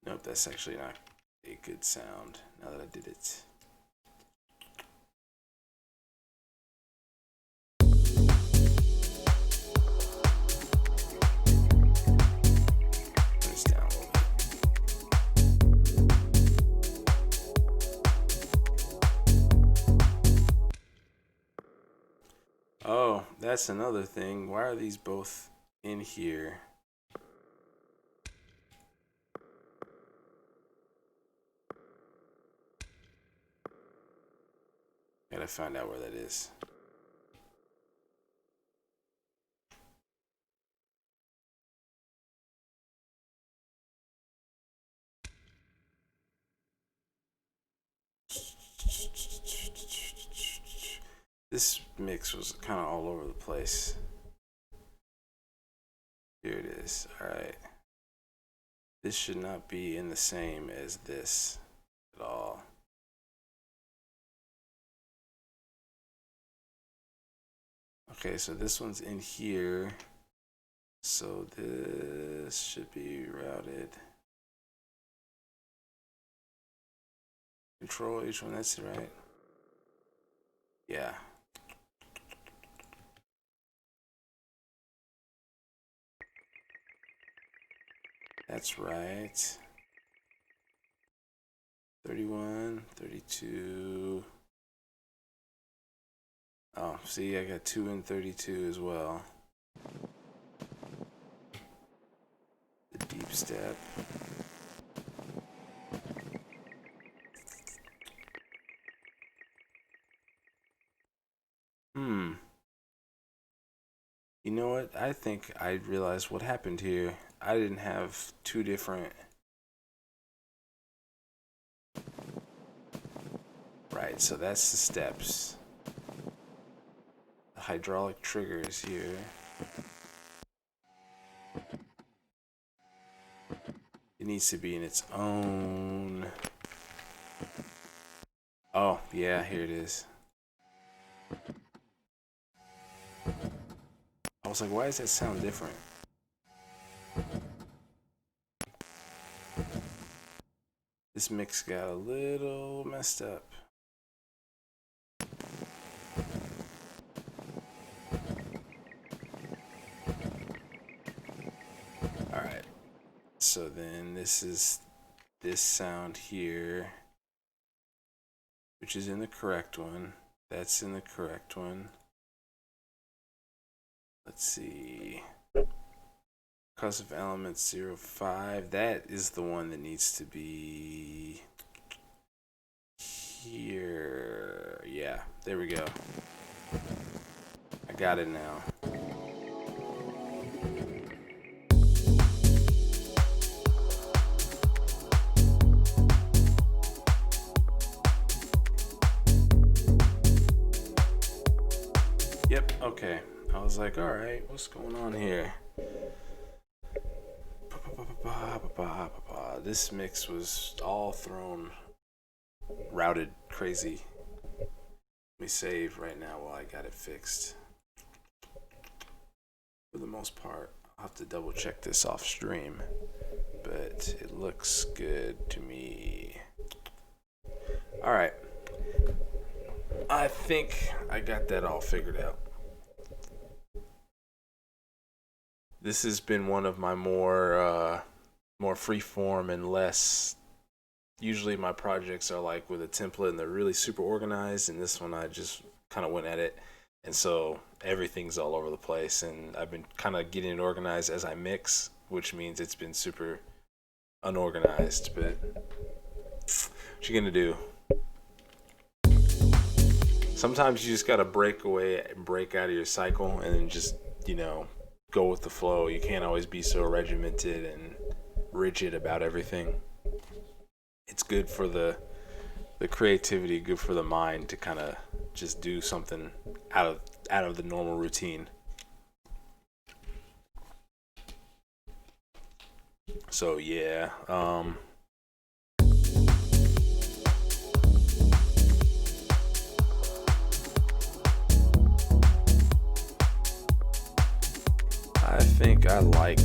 Nope, that's actually not a good sound now that I did it. Oh, that's another thing. Why are these both in here? Gotta find out where that is. This mix was kind of all over the place. Here it is. All right. This should not be in the same as this at all. Okay, so this one's in here. So this should be routed. Control H1, that's it, right? Yeah. That's right. 31, 32. Oh, see, I got 2 and 32 as well. The deep step. You know what? I think I realized what happened here. I didn't have 2 different. Right, so that's the steps. The hydraulic triggers here. It needs to be in its own. Oh, yeah, here it is. I was like, why does that sound different? This mix got a little messed up. Alright. So then this is this sound here, which is in the correct one. That's in the correct one. Let's see. Cost of elements 0.5. That is the one that needs to be here. Yeah, there we go. I got it now. Yep, okay. I was like, all right, what's going on here? This mix was all thrown, routed crazy. Let me save right now while I got it fixed. For the most part, I'll have to double check this off stream, but it looks good to me. All right. I think I got that all figured out. This has been one of my more free form and less. Usually my projects are like with a template and they're really super organized, and this one I just kind of went at it, and so everything's all over the place, and I've been kind of getting it organized as I mix, which means it's been super unorganized, but what you gonna do? Sometimes you just gotta break out of your cycle and then just, go with the flow. You can't always be so regimented and rigid about everything. It's good for the creativity, good for the mind to kind of just do something out of the normal routine. So yeah, I think I like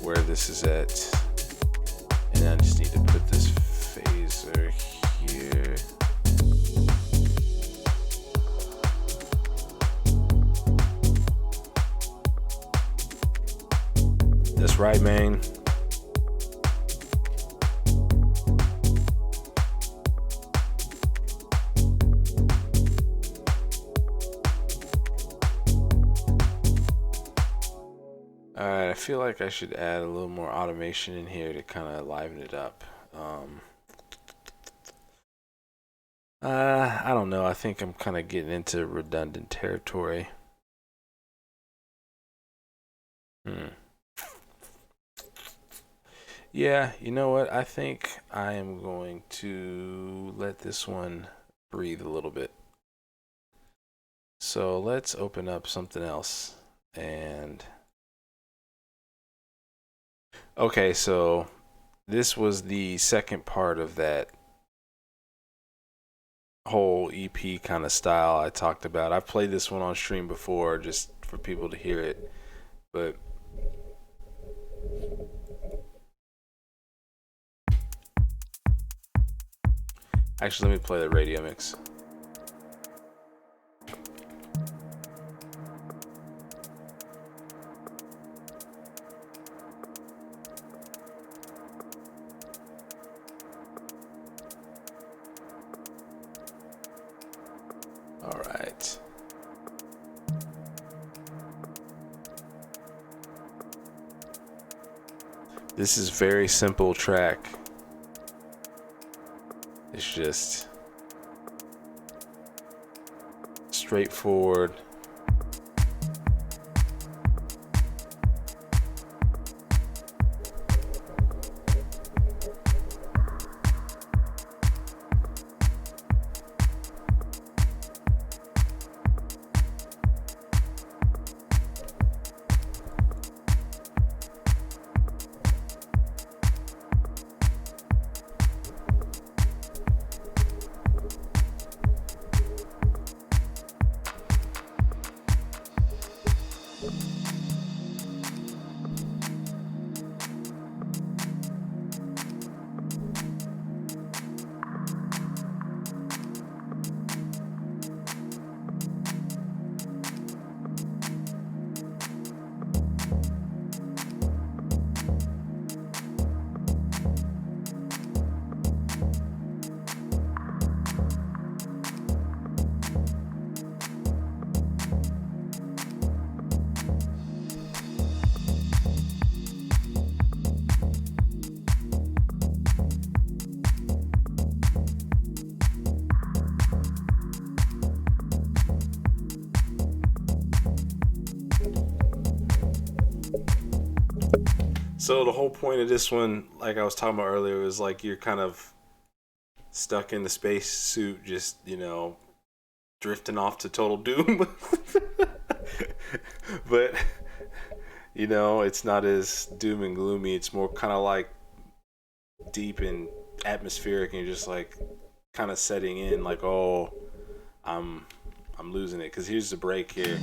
where this is at, and I just need to put this phaser here. That's right, man. feel like I should add a little more automation in here to kind of liven it up. I don't know. I think I'm kind of getting into redundant territory. Yeah, you know what? I think I am going to let this one breathe a little bit. So let's open up something else. And okay, so this was the second part of that whole EP kind of style I talked about. I've played this one on stream before just for people to hear it. But actually, let me play the radio mix. All right. This is very simple track. It's just straightforward. So the whole point of this one, like I was talking about earlier, was like you're kind of stuck in the space suit, just drifting off to total doom. But it's not as doom and gloomy. It's more kind of like deep and atmospheric, and you're just like kind of setting in, like, oh, I'm losing it. Because here's the break here.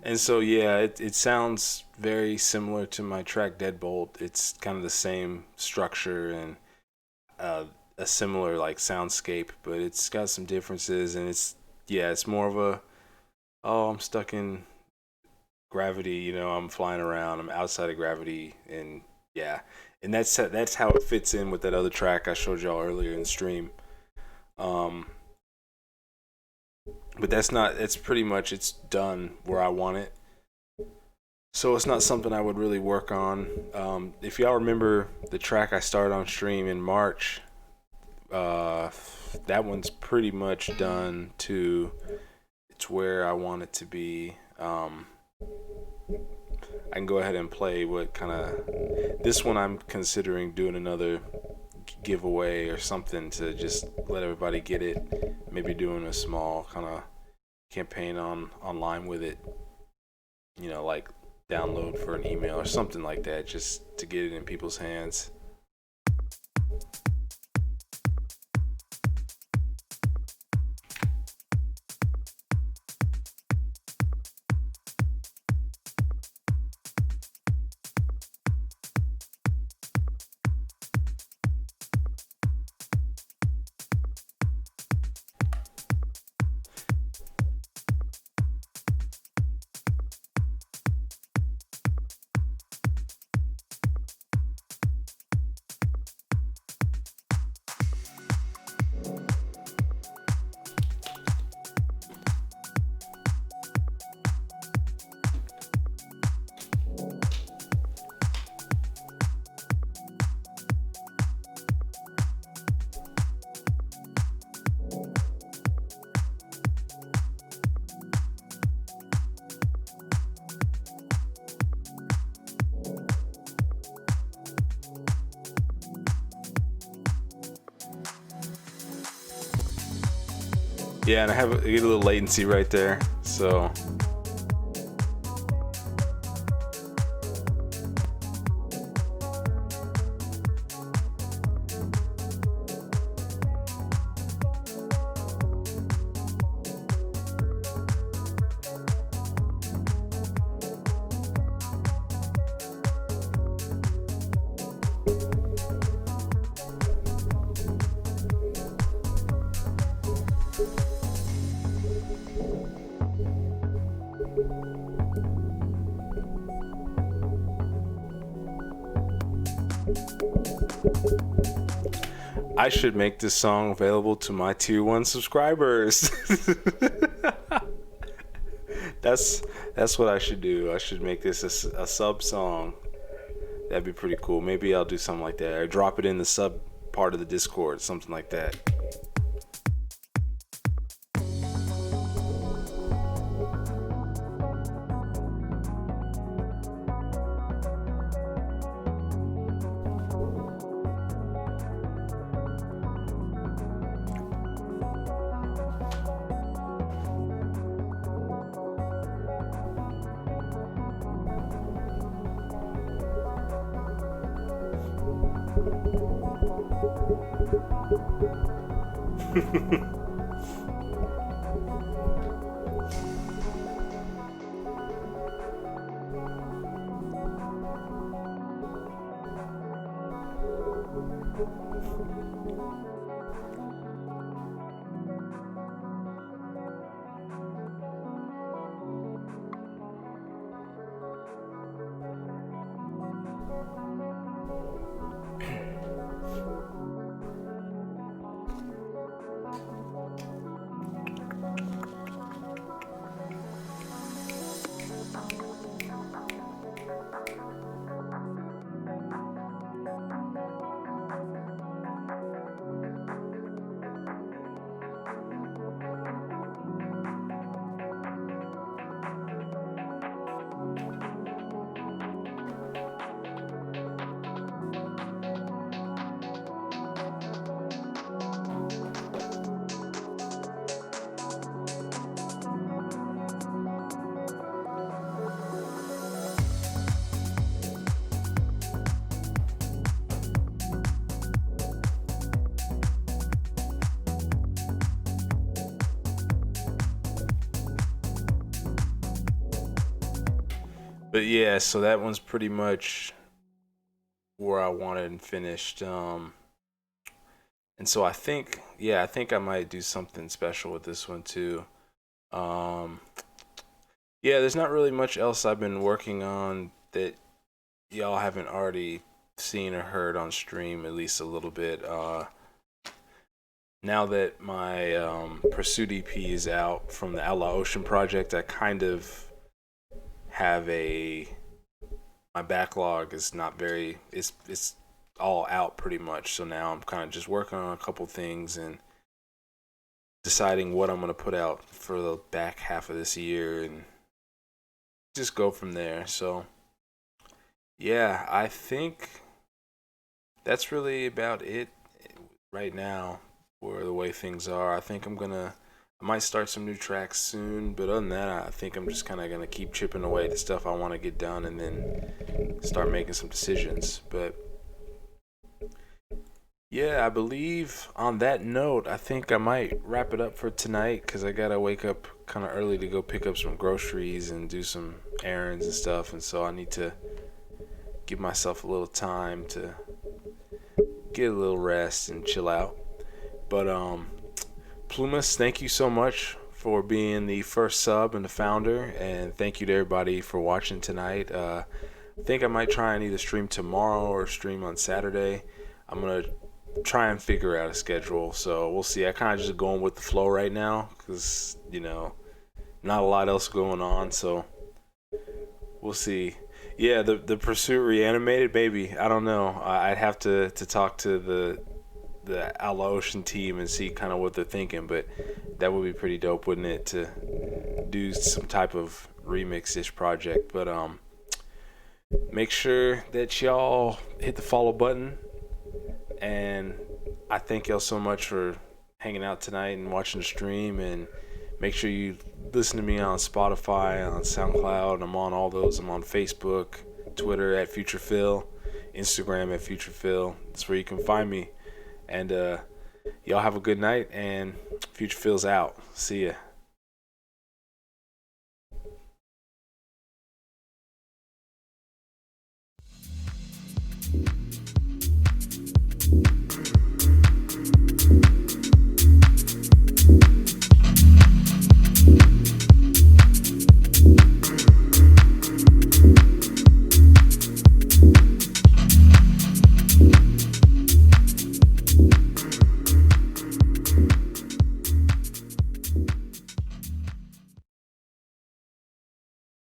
And so, yeah, it sounds very similar to my track Deadbolt. It's kind of the same structure and a similar like soundscape, but it's got some differences. And it's more of a, oh, I'm stuck in gravity. I'm flying around. I'm outside of gravity, and yeah, and that's how it fits in with that other track I showed y'all earlier in the stream. But that's not. It's pretty much it's done where I want it. So it's not something I would really work on. If y'all remember the track I started on stream in March, Uh, that one's pretty much done to it's where I want it to be. I can go ahead and play what kind of this one I'm considering doing another giveaway or something to just let everybody get it. Maybe doing a small kind of campaign on online with it. Like download for an email or something like that, just to get it in people's hands. Yeah, and I get a little latency right there, so I should make this song available to my tier 1 subscribers. that's what I should do. I should make this a sub song. That'd be pretty cool. Maybe I'll do something like that, or drop it in the sub part of the Discord, something like that. But yeah, so that one's pretty much where I wanted and finished. And so I think I might do something special with this one too. Um, yeah, there's not really much else I've been working on that y'all haven't already seen or heard on stream, at least a little bit. Now that my Pursuit EP is out from the Outlaw Ocean project, I kind of have my backlog is not very it's all out pretty much. So now I'm kind of just working on a couple things and deciding what I'm going to put out for the back half of this year and just go from there. So, yeah, I think that's really about it right now for the way things are. I think I might start some new tracks soon, but other than that, I think I'm just kind of gonna keep chipping away the stuff I want to get done, and then start making some decisions. But yeah, I believe on that note, I think I might wrap it up for tonight because I gotta wake up kind of early to go pick up some groceries and do some errands and stuff, and so I need to give myself a little time to get a little rest and chill out. But Plumas, thank you so much for being the first sub and the founder, and thank you to everybody for watching tonight. I think I might try and either stream tomorrow or stream on Saturday. I'm gonna try and figure out a schedule, so we'll see. I kind of just going with the flow right now because not a lot else going on, so we'll see. Yeah, the Pursuit Reanimated, baby. I don't know. I'd have to talk to the Outlaw Ocean team and see kind of what they're thinking, but that would be pretty dope, wouldn't it, to do some type of remix-ish project. But make sure that y'all hit the follow button, and I thank y'all so much for hanging out tonight and watching the stream, and make sure you listen to me on Spotify, on SoundCloud. I'm on all those. I'm on Facebook, Twitter at PhuturePhil, Instagram at PhuturePhil. That's where you can find me. And y'all have a good night, and PhuturePhil's out. See ya.